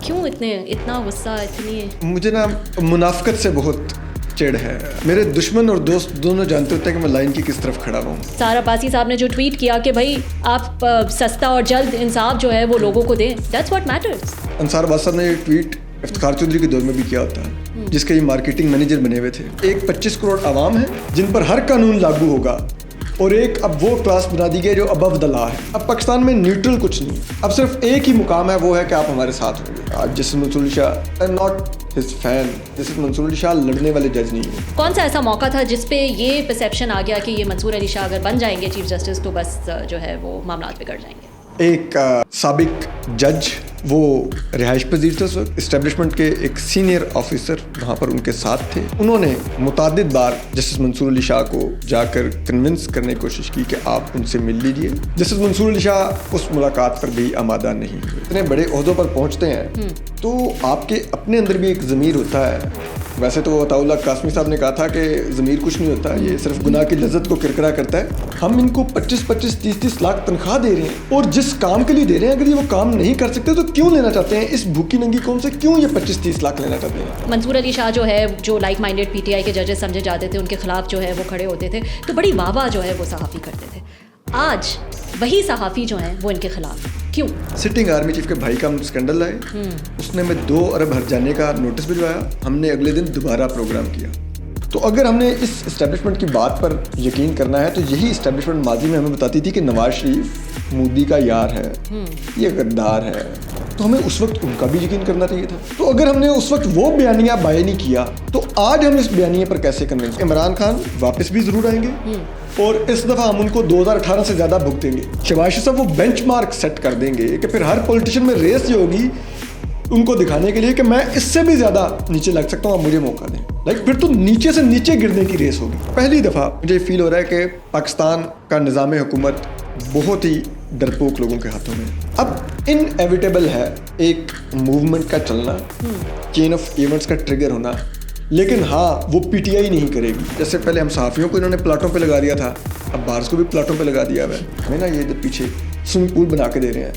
کیوں اتنا غصہ اتنی؟ مجھے نا منافقت سے بہت چڑ ہے. میرے دشمن اور دوست دونوں جانتے ہوتے ہیں کہ میں لائن کی کس طرف کھڑا ہوں. سارا عباسی صاحب نے جو ٹویٹ کیا کہ بھائی آپ سستا اور جلد انصاف جو ہے وہ لوگوں کو دیں, دیٹس واٹ میٹرز. انصار عباس صاحب نے یہ ٹویٹ افتخار چودھری کے دور میں بھی کیا ہوتا ہے, جس کے یہ مارکیٹنگ مینیجر بنے ہوئے تھے. ایک 25 کروڑ عوام ہے جن پر ہر قانون لاگو ہوگا, اور ایک اب وہ کلاس بنا دی گئی جو ابو دا لا ہے. اب پاکستان میں نیوٹرل کچھ نہیں, اب صرف ایک ہی مقام ہے, وہ ہے کہ آپ ہمارے ساتھ ہوں گے. آج justice Mansoor Ali Shah, I am not his fan. Justice Mansoor Ali Shah لڑنے والے جج نہیں ہیں. کون سا ایسا موقع تھا جس پہ یہ پرسیپشن آ گیا کہ یہ منصور علی شاہ اگر بن جائیں گے چیف جسٹس تو بس جو ہے وہ معاملات بگڑ جائیں گے؟ ایک سابق جج, وہ رہائش پذیر تھے اس وقت, اسٹیبلشمنٹ کے ایک سینئر آفیسر وہاں پر ان کے ساتھ تھے. انہوں نے متعدد بار جسٹس منصور علی شاہ کو جا کر کنونس کرنے کی کوشش کی کہ آپ ان سے مل لیجیے. جسٹس منصور علی شاہ اس ملاقات پر بھی آمادہ نہیں ہوئے. اتنے بڑے عہدوں پر پہنچتے ہیں تو آپ کے اپنے اندر بھی ایک ضمیر ہوتا ہے. ویسے تو عطاء اللہ قاسمی صاحب نے کہا تھا کہ ضمیر کچھ نہیں ہوتا, یہ صرف گناہ کی لذت کو کرکرا کرتا ہے. ہم ان کو 25-30 لاکھ تنخواہ دے رہے ہیں, اور جس کام کے لیے دے رہے ہیں اگر یہ وہ کام نہیں کر سکتے تو کیوں لینا چاہتے ہیں؟ اس بھوکی ننگی قوم سے کیوں یہ 25-30 لاکھ لینا چاہتے ہیں؟ منصور علی شاہ جو ہے, جو like minded P T I کے ججز سمجھے جاتے تھے, ان کے خلاف جو ہے وہ کھڑے ہوتے تھے تو بڑی واہ واہ جو ہے وہ صحافی کرتے تھے. آج وہی صحافی جو ہیں وہ ان کے خلاف کیوں؟ سٹنگ آرمی چیف کے بھائی کا ہم اسکینڈل لائے, اس نے ہمیں 2 ارب ہر جانے کا نوٹس بھجوایا. ہم نے اگلے دن دوبارہ پروگرام کیا. تو اگر ہم نے اس اسٹیبلشمنٹ کی بات پر یقین کرنا ہے تو یہی اسٹیبلشمنٹ ماضی میں ہمیں بتاتی تھی کہ نواز شریف مودی کا یار ہے, یہ غدار ہے, تو ہمیں اس وقت ان کا بھی یقین کرنا چاہیے تھا. تو اگر ہم نے اس وقت وہ بیانیہ بائے نہیں کیا تو آج ہم اس بیانیے پر کیسے کنونس؟ عمران خان واپس بھی ضرور آئیں گے, اور اس دفعہ ہم ان کو 2018 سے زیادہ بھگتیں گے. شہباز شریف صاحب وہ بینچ مارک سیٹ کر دیں گے کہ پھر ہر پولیٹیشین میں ریس جو ہوگی ان کو دکھانے کے لیے کہ میں اس سے بھی زیادہ نیچے لگ سکتا ہوں, آپ مجھے موقع دیں. پھر تو نیچے سے نیچے گرنے کی ریس ہوگی. پہلی دفعہ مجھے فیل ہو رہا ہے کہ پاکستان کا نظام حکومت بہت ہی ڈرپوک لوگوں کے ہاتھوں میں. اب انیویٹیبل ہے ایک موومنٹ کا چلنا, چین آف ایونٹس کا ٹریگر ہونا, لیکن ہاں وہ پی ٹی آئی نہیں کرے گی. جیسے پہلے ہم صحافیوں کو انہوں نے پلاٹوں پہ لگا دیا تھا, اب بارس کو بھی پلاٹوں پہ لگا دیا ہے. ہمیں نا یہ جو پیچھے سوئمنگ پول بنا کے دے رہے ہیں,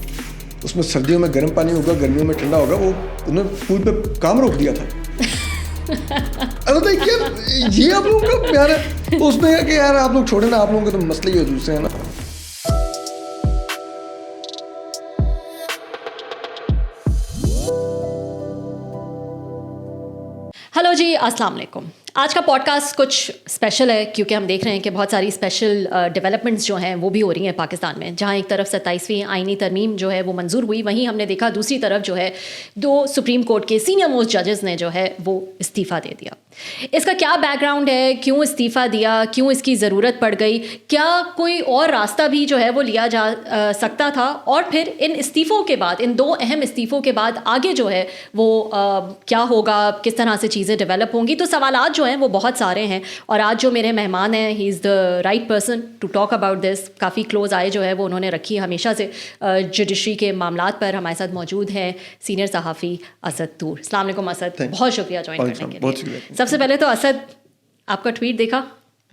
اس میں سردیوں میں گرم پانی ہوگا, گرمیوں میں ٹھنڈا ہوگا, وہ انہوں نے پول پہ کام روک دیا تھا. یہ آپ لوگوں کا پیار ہے. اس میں کہ یار آپ لوگ چھوڑیں نا, آپ لوگوں کے تو مسئلے ہی دوسرے ہیں نا. ہلو جی, السلام علیکم. آج کا پوڈ کاسٹ کچھ اسپیشل ہے کیونکہ ہم دیکھ رہے ہیں کہ بہت ساری اسپیشل ڈیولپمنٹس جو ہیں وہ بھی ہو رہی ہیں پاکستان میں. جہاں ایک طرف 27ویں آئینی ترمیم جو ہے وہ منظور ہوئی, وہیں ہم نے دیکھا دوسری طرف جو ہے 2 سپریم کورٹ کے سینئر موسٹ ججز نے جو ہے وہ استعفیٰ دے دیا. اس کا کیا بیک گراؤنڈ ہے, کیوں استعفیٰ دیا, کیوں اس کی ضرورت پڑ گئی, کیا کوئی اور راستہ بھی جو ہے وہ لیا جا سکتا تھا, اور پھر ان استعفوں کے بعد, ان 2 اہم استعفوں کے بعد آگے جو ہے وہ کیا ہوگا, کس طرح سے چیزیں ڈیولپ ہوں گی. تو سوالات جو ہیں وہ بہت سارے ہیں, اور آج جو میرے مہمان ہیں, he is the right person to talk about this. کافی کلوز آئے جو ہے وہ انہوں نے رکھی ہمیشہ سے جوڈیشری کے معاملات پر. ہمارے ساتھ موجود ہیں سینئر صحافی اسد طور. السلام علیکم اسد, بہت شکریہ جوائن کرنے کے لیے. سب سے پہلے تو اسد, آپ کا ٹویٹ دیکھا,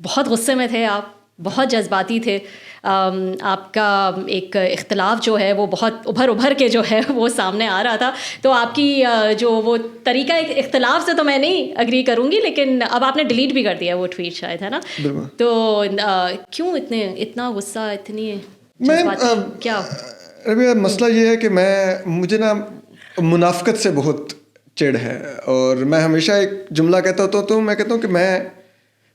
بہت غصے میں تھے آپ, بہت جذباتی تھے. آپ کا ایک اختلاف جو ہے وہ بہت ابھر کے جو ہے وہ سامنے آ رہا تھا. تو آپ کی جو وہ طریقہ اختلاف سے تو میں نہیں اگری کروں گی, لیکن اب آپ نے ڈیلیٹ بھی کر دیا وہ ٹویٹ شاید, ہے نا؟ تو کیوں اتنا غصہ, اتنی کیا مسئلہ یہ ہے کہ مجھے نا منافقت سے بہت چڑ ہے, اور میں ہمیشہ ایک جملہ کہتا ہوتا ہوں, تو میں کہتا ہوں کہ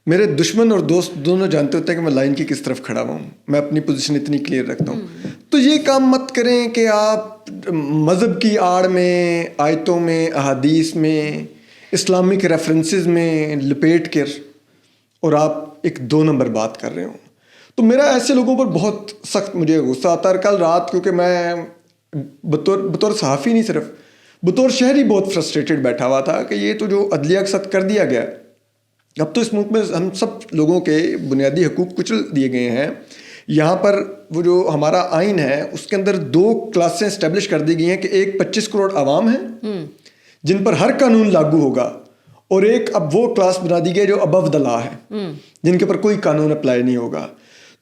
میرے دشمن اور دوست دونوں جانتے ہوتے ہیں کہ میں لائن کی کس طرف کھڑا ہوں. میں اپنی پوزیشن اتنی کلیئر رکھتا ہوں. تو یہ کام مت کریں کہ آپ مذہب کی آڑ میں, آیتوں میں, احادیث میں, اسلامک ریفرنسز میں لپیٹ کر اور آپ ایک 2 نمبر بات کر رہے ہوں. تو میرا ایسے لوگوں پر بہت سخت مجھے غصہ آتا ہے. کل رات کیونکہ میں بطور صحافی نہیں, صرف بطور شہری بہت فرسٹریٹڈ بیٹھا ہوا تھا کہ یہ تو جو عدلیہ کے ساتھ کر دیا گیا, اب تو اس ملک میں ہم سب لوگوں کے بنیادی حقوق کچل دیے گئے ہیں. یہاں پر وہ جو ہمارا آئین ہے اس کے اندر 2 کلاسیں اسٹیبلش کر دی گئی ہیں کہ ایک 25 کروڑ عوام ہیں جن پر ہر قانون لاگو ہوگا, اور ایک اب وہ کلاس بنا دی گئی جو ابو دا لا ہے, جن کے پر کوئی قانون اپلائی نہیں ہوگا.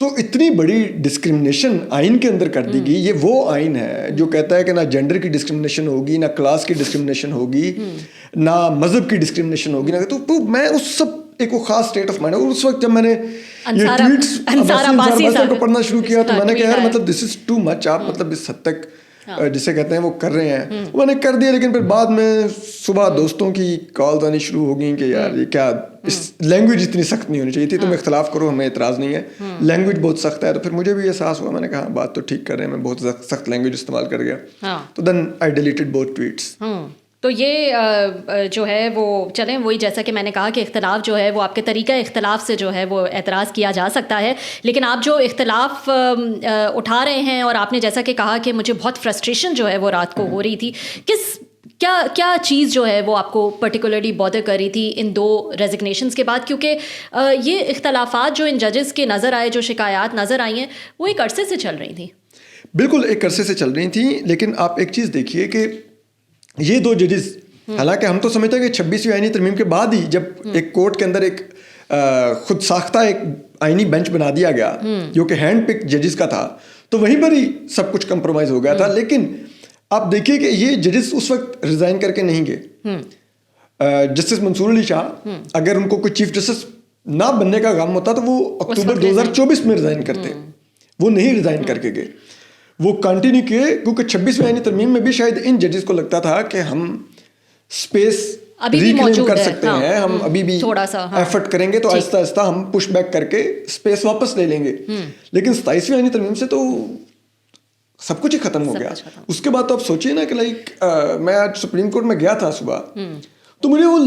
تو اتنی بڑی ڈسکرمنیشن آئین کے اندر کر دی گئی. یہ وہ آئین ہے جو کہتا ہے کہ نہ جینڈر کی ڈسکرمنیشن ہوگی, نہ کلاس کی ڈسکرمنیشن ہوگی, نہ مذہب کی ڈسکرمنیشن ہوگی. تو میں اس سب ایک وہ خاص اسٹیٹ آف مائنڈ, اور اس وقت جب میں نے یہ ٹویٹس کو پڑھنا شروع کیا تو میں نے کہا یار مطلب دس از ٹو مچ, آپ مطلب اس حد تک جسے کہتے ہیں وہ کر رہے ہیں. میں نے کر دیا, لیکن پھر بعد میں صبح دوستوں کی کالز آنی شروع ہو گئیں کہ یار یہ کیا, اس لینگویج اتنی سخت نہیں ہونی چاہیے تھی, تم اختلاف کرو, ہمیں اعتراض نہیں ہے, لینگویج بہت سخت ہے. تو پھر مجھے بھی احساس ہوا, میں نے کہا بات تو ٹھیک کر رہے ہیں, میں بہت سخت لینگویج استعمال کر گیا. تو دین آئی ڈیلیٹڈ بوتھ ٹویٹس. تو یہ جو ہے وہ چلیں وہی جیسا کہ میں نے کہا کہ اختلاف جو ہے وہ آپ کے طریقہ اختلاف سے جو ہے وہ اعتراض کیا جا سکتا ہے, لیکن آپ جو اختلاف اٹھا رہے ہیں, اور آپ نے جیسا کہ کہا کہ مجھے بہت فرسٹریشن جو ہے وہ رات کو ہو رہی تھی, کیا چیز جو ہے وہ آپ کو پرٹیکولرلی بادر کر رہی تھی ان 2 ریزگنیشنز کے بعد؟ کیونکہ یہ اختلافات جو ان ججز کے نظر آئے, جو شکایات نظر آئی ہیں, وہ ایک عرصے سے چل رہی تھیں. بالکل ایک عرصے سے چل رہی تھیں, لیکن آپ ایک چیز دیکھیے کہ یہ 2 ججز, حالانکہ ہم تو سمجھتے ہیں کہ 26ویں آئینی ترمیم کے بعد ہی جب ایک کورٹ کے اندر ایک خود ساختہ ایک آئینی بینچ بنا دیا گیا جو کہ ہینڈ پک ججز کا تھا, تو وہیں پر ہی سب کچھ کمپرومائز ہو گیا تھا. لیکن آپ دیکھیے کہ یہ ججز اس وقت ریزائن کر کے نہیں گئے. جسٹس منصور علی شاہ اگر ان کو کوئی چیف جسٹس نہ بننے کا غم ہوتا تو وہ اکتوبر 2024 میں ریزائن کرتے, وہ نہیں ریزائن کر کے گئے, وہ کنٹینیو کیے, کیونکہ 26ویں آئینی ترمیم میں بھی شاید ان ججز کو لگتا تھا کہ ہم اسپیس ریکلیم کر سکتے ہیں, ہم ابھی بھی ایفرٹ کریں گے تو آہستہ آہستہ ہم پش بیک کر کے اسپیس واپس لے لیں گے. لیکن 27ویں آئینی ترمیم سے تو سب کچھ ہی ختم ہو گیا. اس کے بعد تو آپ سوچیے نا کہ لائک میں آج سپریم کورٹ میں گیا تھا صبح, تو مجھے وہ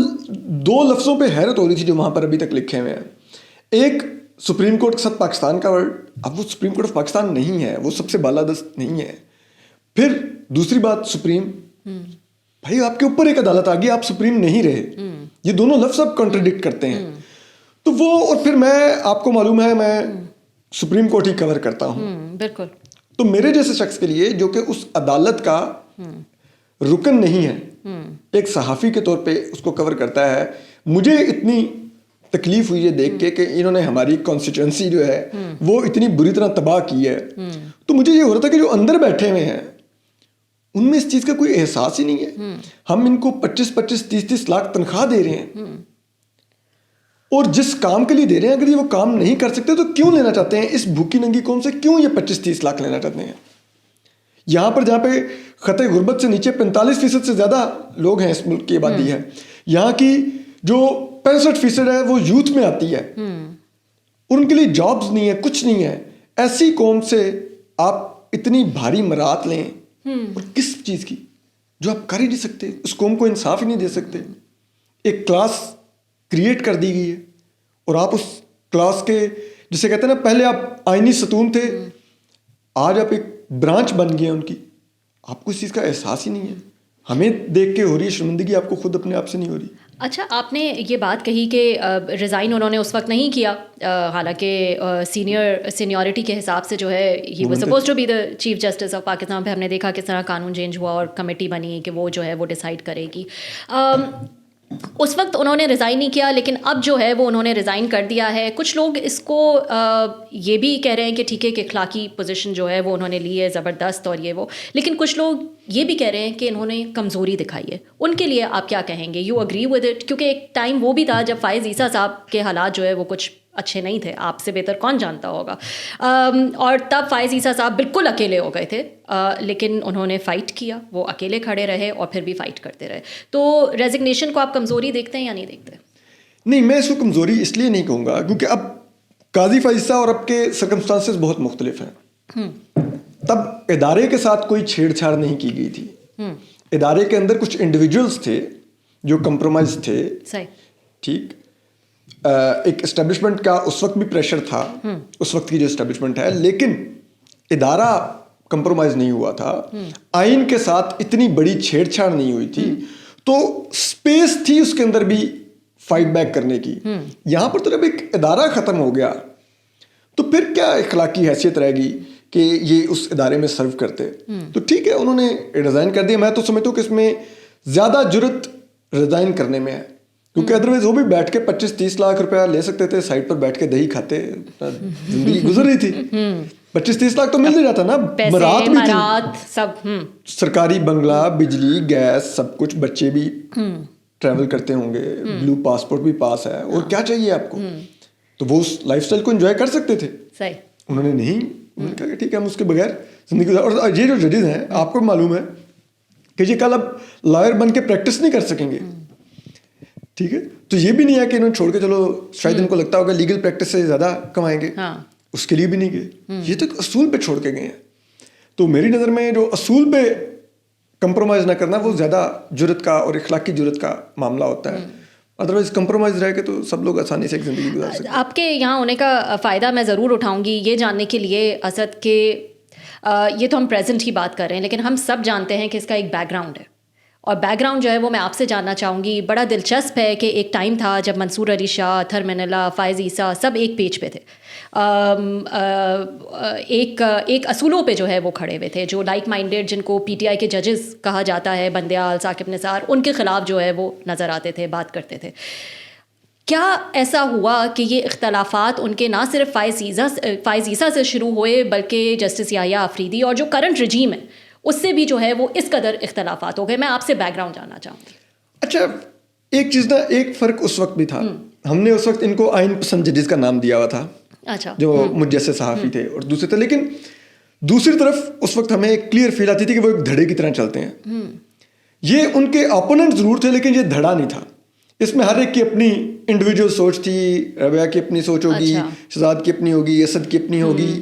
2 لفظوں پہ حیرت ہو رہی تھی جو وہاں پر ابھی تک لکھے ہوئے ہیں. ایک سپریم کورٹ کے ساتھ پاکستان کا ورڈ, اب وہ سپریم کورٹ آف پاکستان نہیں ہے, وہ سب سے بالادست نہیں ہے. پھر دوسری بات سپریم, بھائی آپ کے اوپر ایک عدالت آ گئی, آپ سپریم نہیں رہے. یہ دونوں لفظ آپ کنٹراڈکٹ کرتے ہیں. تو وہ, اور پھر میں, آپ کو معلوم ہے میں سپریم کورٹ ہی کور کرتا ہوں. بالکل. تو میرے جیسے شخص کے لیے جو کہ اس عدالت کا رکن نہیں ہے, ایک صحافی کے طور پہ اس کو کور کرتا ہے, مجھے اتنی تکلیف ہوئی ہے دیکھ کے کہ انہوں نے ہماری کانسٹیٹوئنسی جو ہے وہ اتنی بری طرح تباہ کی ہے. تو مجھے یہ ہو رہا تھا کہ جو اندر بیٹھے ہوئے ہیں ان میں اس چیز کا کوئی احساس ہی نہیں ہے. ہم ان کو 25-25 30-30 لاکھ تنخواہ دے رہے ہیں, اور جس کام کے لیے دے رہے ہیں اگر یہ وہ کام نہیں کر سکتے تو کیوں لینا چاہتے ہیں اس بھوکی ننگی قوم سے, کیوں یہ 25-30 لاکھ لینا چاہتے ہیں؟ یہاں پر جہاں پہ خطے غربت سے نیچے 45% سے زیادہ لوگ ہیں اس ملک کی آبادی ہے, یہاں کی جو 65% ہے وہ یوتھ میں آتی ہے, اور ان کے لیے جابز نہیں ہے, کچھ نہیں ہے. ایسی قوم سے آپ اتنی بھاری مرات لیں, اور کس چیز کی, جو آپ کر ہی نہیں سکتے, اس قوم کو انصاف ہی نہیں دے سکتے. ایک کلاس کریٹ کر دی گئی ہے, اور آپ اس کلاس کے جسے کہتے ہیں نا پہلے آپ آئینی ستون تھے, آج آپ ایک برانچ بن گئے ہیں ان کی, آپ کو اس چیز کا احساس ہی نہیں ہے. ہمیں دیکھ کے ہو رہی ہے شرمندگی, آپ کو خود اپنے آپ سے نہیں ہو رہی. اچھا, آپ نے یہ بات کہی کہ ریزائن انہوں نے اس وقت نہیں کیا, حالانکہ سینیورٹی کے حساب سے جو ہے ہی was supposed to be the chief justice of Pakistan. پہ ہم نے دیکھا کس طرح قانون چینج ہوا اور کمیٹی بنی کہ وہ جو ہے وہ ڈیسائیڈ کرے گی. اس وقت انہوں نے ریزائن نہیں کیا, لیکن اب جو ہے وہ انہوں نے ریزائن کر دیا ہے. کچھ لوگ اس کو یہ بھی کہہ رہے ہیں کہ ٹھیک ہے کہ اخلاقی پوزیشن جو ہے وہ انہوں نے لی ہے زبردست اور یہ وہ, لیکن کچھ لوگ یہ بھی کہہ رہے ہیں کہ انہوں نے کمزوری دکھائی ہے. ان کے لیے آپ کیا کہیں گے؟ You agree with it? کیونکہ ایک ٹائم وہ بھی تھا جب فائز عیسیٰ صاحب کے حالات جو ہے وہ کچھ اچھے نہیں تھے, آپ سے بہتر کون جانتا ہوگا, اور تب فائز عیسیٰ صاحب بالکل اکیلے ہو گئے تھے, لیکن انہوں نے فائٹ کیا, وہ اکیلے کھڑے رہے اور پھر بھی فائٹ کرتے رہے. تو ریزگنیشن کو آپ کمزوری دیکھتے ہیں یا نہیں دیکھتے؟ نہیں, میں اس کو کمزوری اس لیے نہیں کہوں گا کیونکہ اب قاضی فائز عیسیٰ اور اب کے سرکمسٹانسز بہت مختلف ہیں. تب ادارے کے ساتھ کوئی چھیڑ چھاڑ نہیں کی گئی تھی. ادارے کے اندر کچھ انڈیویجولز تھے جو کمپرومائز تھے, ٹھیک, ایک اسٹیبلشمنٹ کا اس وقت بھی پریشر تھا, اس وقت کی جو اسٹیبلشمنٹ ہے, لیکن ادارہ کمپرومائز نہیں ہوا تھا. آئین کے ساتھ اتنی بڑی چھیڑ چھاڑ نہیں ہوئی تھی, تو اسپیس تھی اس کے اندر بھی فائٹ بیک کرنے کی. یہاں پر تو جب ایک ادارہ ختم ہو گیا تو پھر کیا اخلاقی حیثیت رہے گی کہ یہ اس ادارے میں سرو کرتے. تو ٹھیک ہے, انہوں نے ریزائن کر دیا. میں تو سمجھتا ہوں کہ اس میں زیادہ جرت ریزائن کرنے میں ہے, کیونکہ ادروائز وہ بھی بیٹھ کے 25-30 لاکھ روپیہ لے سکتے تھے, سائٹ پر بیٹھ کے دہی کھاتے, زندگی گزر رہی تھی. 25-30 لاکھ تو مل نہیں جاتا نا, برات بھی تھی, سب سرکاری بنگلہ, بجلی, گیس, سب کچھ, بچے بھی ٹریول کرتے ہوں گے, بلو پاسپورٹ بھی پاس ہے, اور کیا چاہیے آپ کو. تو وہ اس لائف اسٹائل کو انجوائے کر سکتے تھے. صحیح. انہوں نے نہیں, انہوں نے کہا کہ ٹھیک ہے ہم اس کے بغیر زندگی. اور یہ جو ججز ہیں, آپ کو معلوم ہے کہ یہ کل اب لائر بن کے پریکٹس نہیں کر سکیں گے. ٹھیک ہے, تو یہ بھی نہیں ہے کہ انہوں نے چھوڑ کے چلو, شاید ان کو لگتا ہوگا لیگل پریکٹس سے زیادہ کمائیں گے, اس کے لیے بھی نہیں گئے. یہ تو اصول پہ چھوڑ کے گئے ہیں. تو میری نظر میں جو اصول پہ کمپرومائز نہ کرنا وہ زیادہ جرت کا اور اخلاقی جرت کا معاملہ ہوتا ہے. ادروائز کمپرومائز رہ کے تو سب لوگ آسانی سے ایک زندگی گزار سکتے ہیں. آپ کے یہاں ہونے کا فائدہ میں ضرور اٹھاؤں گی یہ جاننے کے لیے اسد کہ یہ تو ہم پریزنٹ کی بات کر رہے ہیں, لیکن ہم سب جانتے ہیں کہ اس کا ایک بیک گراؤنڈ ہے, اور بیک گراؤنڈ جو ہے وہ میں آپ سے جاننا چاہوں گی. بڑا دلچسپ ہے کہ ایک ٹائم تھا جب منصور علی شاہ, اطہر منالہ, فائز عیسیٰ سب ایک پیج پہ تھے, ایک اصولوں پہ جو ہے وہ کھڑے ہوئے تھے, جو لائک مائنڈیڈ, جن کو پی ٹی آئی کے ججز کہا جاتا ہے, بندیال, ثاقب نثار, ان کے خلاف جو ہے وہ نظر آتے تھے, بات کرتے تھے. کیا ایسا ہوا کہ یہ اختلافات ان کے نہ صرف فائز عیسیٰ سے شروع ہوئے بلکہ جسٹس یحییٰ آفریدی اور جو کرنٹ رجیم ہے اس سے بھی جو ہے وہ اس قدر اختلافات ہو گئے؟ میں آپ سے بیک گراؤنڈ جاننا چاہوں گی. اچھا, ایک چیز نا, ایک فرق اس وقت بھی تھا, ہم نے اس وقت ان کو آئین پسند ججز کا نام دیا ہوا تھا, اچھا, جو مجھ جیسے صحافی تھے اور دوسرے تھے, لیکن دوسری طرف اس وقت ہمیں ایک کلیئر فیل آتی تھی کہ وہ ایک دھڑے کی طرح چلتے ہیں. یہ ان کے اپوننٹ ضرور تھے لیکن یہ دھڑا نہیں تھا. اس میں ہر ایک کی اپنی انڈیویجول سوچ تھی, ربیہ کی اپنی سوچ ہوگی, شہزاد کی اپنی ہوگی, اسد کی اپنی ہوگی,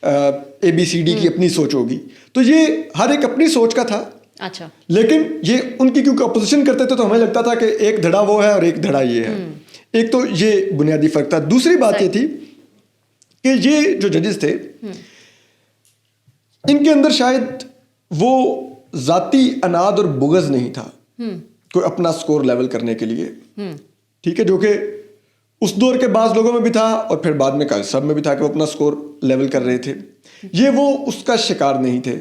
اے بی سی ڈی کی اپنی سوچ ہوگی. تو یہ ہر ایک اپنی سوچ کا تھا. اچھا, لیکن یہ ان کی کیونکہ اپوزیشن کرتے تھے تو ہمیں لگتا تھا کہ ایک دھڑا وہ ہے اور ایک دھڑا یہ ہے. ایک تو یہ بنیادی فرق تھا. دوسری بات یہ تھی کہ یہ جو ججز تھے ان کے اندر شاید وہ ذاتی اناد اور بغض نہیں تھا کوئی اپنا سکور لیول کرنے کے لیے. ٹھیک ہے, جو کہ اس دور کے بعض لوگوں میں بھی تھا اور پھر بعد میں قاضی صاحب میں بھی تھا کہ وہ اپنا سکور لیول کر رہے تھے. یہ وہ اس کا شکار نہیں تھے.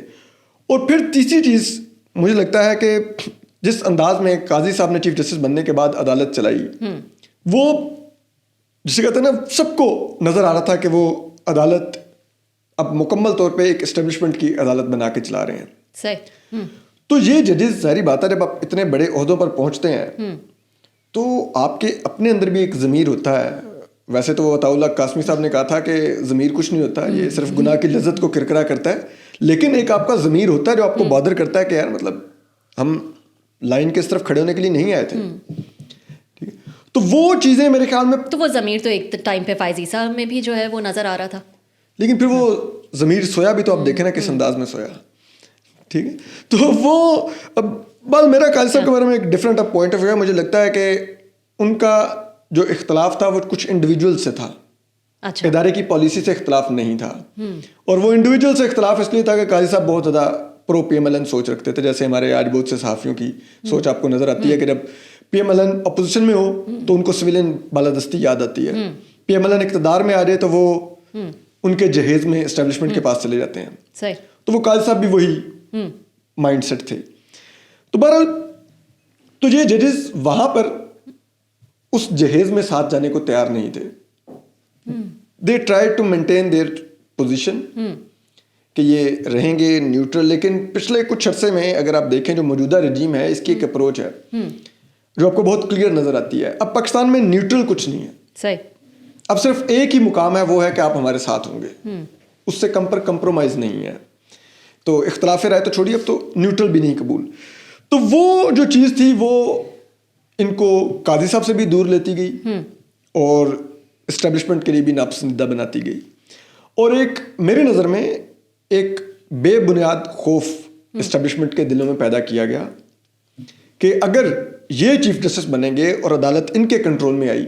اور پھر تیسری چیز مجھے لگتا ہے کہ جس انداز میں قاضی صاحب نے چیف جسٹس بننے کے بعد عدالت چلائی, وہ جسے کہتے ہیں نا, سب کو نظر آ رہا تھا کہ وہ عدالت اب مکمل طور پہ ایک اسٹیبلشمنٹ کی عدالت بنا کے چلا رہے ہیں. صحیح. تو یہ ججز ظاہری بات ہے جب آپ اتنے بڑے عہدوں پر پہنچتے ہیں تو آپ کے اپنے اندر بھی ایک ضمیر ہوتا ہے. ویسے تو وہ عطاء اللہ قاسمی صاحب نے کہا تھا کہ ضمیر کچھ نہیں ہوتا, یہ صرف گناہ کی لذت کو کرکرا کرتا ہے, لیکن ایک آپ کا ضمیر ہوتا ہے جو آپ کو بادر کرتا ہے کہ یار مطلب ہم لائن کے اس طرف کھڑے ہونے کے لیے نہیں آئے تھے. ٹھیک ہے, تو وہ چیزیں میرے خیال میں, تو وہ ضمیر تو ایک ٹائم پہ فائز عیسیٰ میں بھی جو ہے وہ نظر آ رہا تھا, لیکن پھر وہ ضمیر سویا بھی تو آپ دیکھیں نا کس انداز میں سویا. ٹھیک ہے, تو وہ اب میرا قاضی صاحب کے بارے میں ایک ڈفرینٹ پوائنٹ آف ویو ہے. مجھے لگتا ہے کہ ان کا جو اختلاف تھا وہ کچھ انڈیویجول سے تھا, ادارے کی پالیسی سے اختلاف نہیں تھا. اور وہ انڈیویجول سے اختلاف اس لیے تھا کہ قاضی صاحب بہت زیادہ پرو پی ایم ایل این سوچ رکھتے تھے. جیسے ہمارے آج بہت سے صحافیوں کی سوچ آپ کو نظر آتی ہے کہ جب پی ایم ایل این اپوزیشن میں ہو تو ان کو سویلین بالادستی یاد آتی ہے, پی ایم ایل این اقتدار میں آ جائے تو وہ ان کے جہیز میں اسٹیبلشمنٹ کے پاس چلے جاتے ہیں. تو وہ قاضی صاحب بھی وہی مائنڈ سیٹ تھے. تو بہرحال تو یہ ججز وہاں پر اس جہیز میں ساتھ جانے کو تیار نہیں تھے. They try to maintain their position کہ یہ رہیں گے نیوٹرل. لیکن پچھلے کچھ عرصے میں اگر آپ دیکھیں جو موجودہ رجیم ہے اس کی ایک اپروچ ہے جو آپ کو بہت کلیئر نظر آتی ہے. اب پاکستان میں نیوٹرل کچھ نہیں ہے. صحیح. اب صرف ایک ہی مقام ہے, وہ ہے کہ آپ ہمارے ساتھ ہوں گے, اس سے کم پر کمپرومائز نہیں ہے. تو اختلاف رائے تو چھوڑیے, اب تو نیوٹرل بھی نہیں قبول. تو وہ جو چیز تھی وہ ان کو قاضی صاحب سے بھی دور لیتی گئی اور اسٹیبلشمنٹ کے لیے بھی ناپسندیدہ بناتی گئی. اور ایک میرے نظر میں ایک بے بنیاد خوف اسٹیبلشمنٹ کے دلوں میں پیدا کیا گیا کہ اگر یہ چیف جسٹس بنیں گے اور عدالت ان کے کنٹرول میں آئی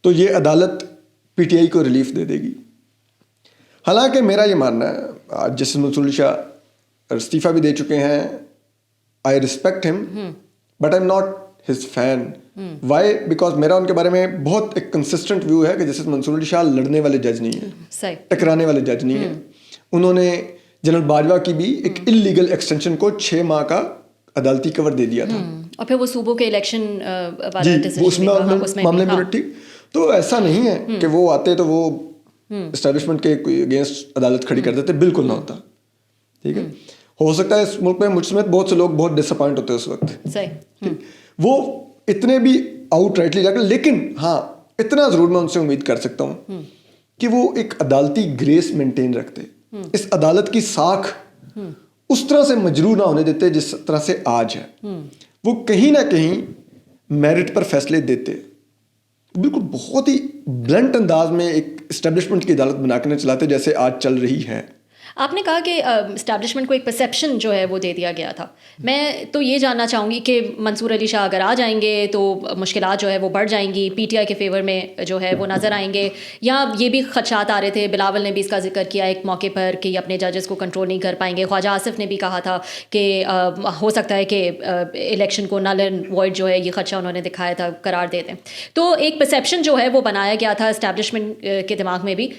تو یہ عدالت پی ٹی آئی کو ریلیف دے دے گی. حالانکہ میرا یہ ماننا ہے, آج جسٹس منصور علی شاہ استعفیٰ بھی دے چکے ہیں, I respect him but I am not his fan. Why? Because میرا ان کے بارے میں بہت ایک کنسسٹنٹ ویو ہے کہ جسٹس منصور علی شاہ لڑنے والے جج نہیں ہیں, ٹکرانے والے جج نہیں ہیں. انہوں نے جنرل باجوہ کی بھی ایک انلیگل ایکسٹینشن کو 6 ماہ کا عدالتی کور دے دیا تھا. اور پھر وہ صوبوں کے الیکشن والا جی اس معاملے میں ٹھیک. تو ایسا نہیں ہے کہ وہ آتے تو وہ اسٹیبلشمنٹ کے اگینسٹ عدالت کھڑی کر دیتے, بالکل نہ ہوتا. ٹھیک ہے, ہو سکتا ہے اس ملک میں مجھ سمیت بہت سے لوگ بہت ڈس اپوائنٹ ہوتے ہیں اس وقت, وہ اتنے بھی آؤٹ رائٹلی جا کر, لیکن ہاں اتنا ضرور میں ان سے امید کر سکتا ہوں کہ وہ ایک عدالتی گریس مینٹین رکھتے, اس عدالت کی ساکھ اس طرح سے مجروح نہ ہونے دیتے جس طرح سے آج ہے. وہ کہیں نہ کہیں میرٹ پر فیصلے دیتے, بالکل بہت ہی بلنٹ انداز میں ایک اسٹیبلشمنٹ کی عدالت بنا کے نہ چلاتے جیسے آج چل رہی ہے. آپ نے کہا کہ اسٹیبلشمنٹ کو ایک پرسیپشن جو ہے وہ دے دیا گیا تھا. میں تو یہ جاننا چاہوں گی کہ منصور علی شاہ اگر آ جائیں گے تو مشکلات جو ہے وہ بڑھ جائیں گی, پی ٹی آئی کے فیور میں جو ہے وہ نظر آئیں گے, یا یہ بھی خدشات آ رہے تھے, بلاول نے بھی اس کا ذکر کیا ایک موقع پر کہ اپنے ججز کو کنٹرول نہیں کر پائیں گے, خواجہ آصف نے بھی کہا تھا کہ ہو سکتا ہے کہ الیکشن کو نل اینڈ وائڈ جو ہے یہ خدشہ انہوں نے دکھایا تھا قرار دے دیں. تو ایک پرسیپشن جو ہے وہ بنایا گیا تھا اسٹیبلشمنٹ کے دماغ میں بھی.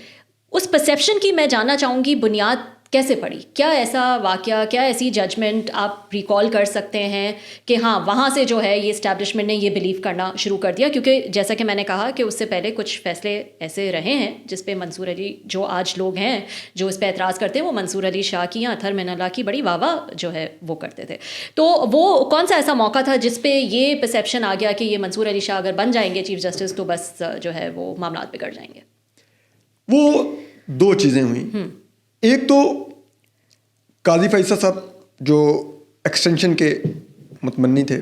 اس پرسیپشن کی میں جاننا چاہوں گی بنیاد کیسے پڑی, کیا ایسا واقعہ, کیا ایسی ججمنٹ آپ ریکال کر سکتے ہیں کہ ہاں وہاں سے جو ہے یہ اسٹیبلشمنٹ نے یہ بلیو کرنا شروع کر دیا, کیونکہ جیسا کہ میں نے کہا کہ اس سے پہلے کچھ فیصلے ایسے رہے ہیں جس پہ منصور علی, جو آج لوگ ہیں جو اس پہ اعتراض کرتے ہیں, وہ منصور علی شاہ کی یا اطہر من اللہ کی بڑی واہ واہ جو ہے وہ کرتے تھے. تو وہ کون سا ایسا موقع تھا جس پہ یہ پرسیپشن آ گیا کہ یہ منصور علی شاہ اگر بن جائیں گے چیف جسٹس تو بس جو ہے وہ معاملات بگڑ جائیں گے؟ وہ دو چیزیں ہوئیں. ایک تو قاضی فیصل صاحب جو ایکسٹینشن کے متمنی تھے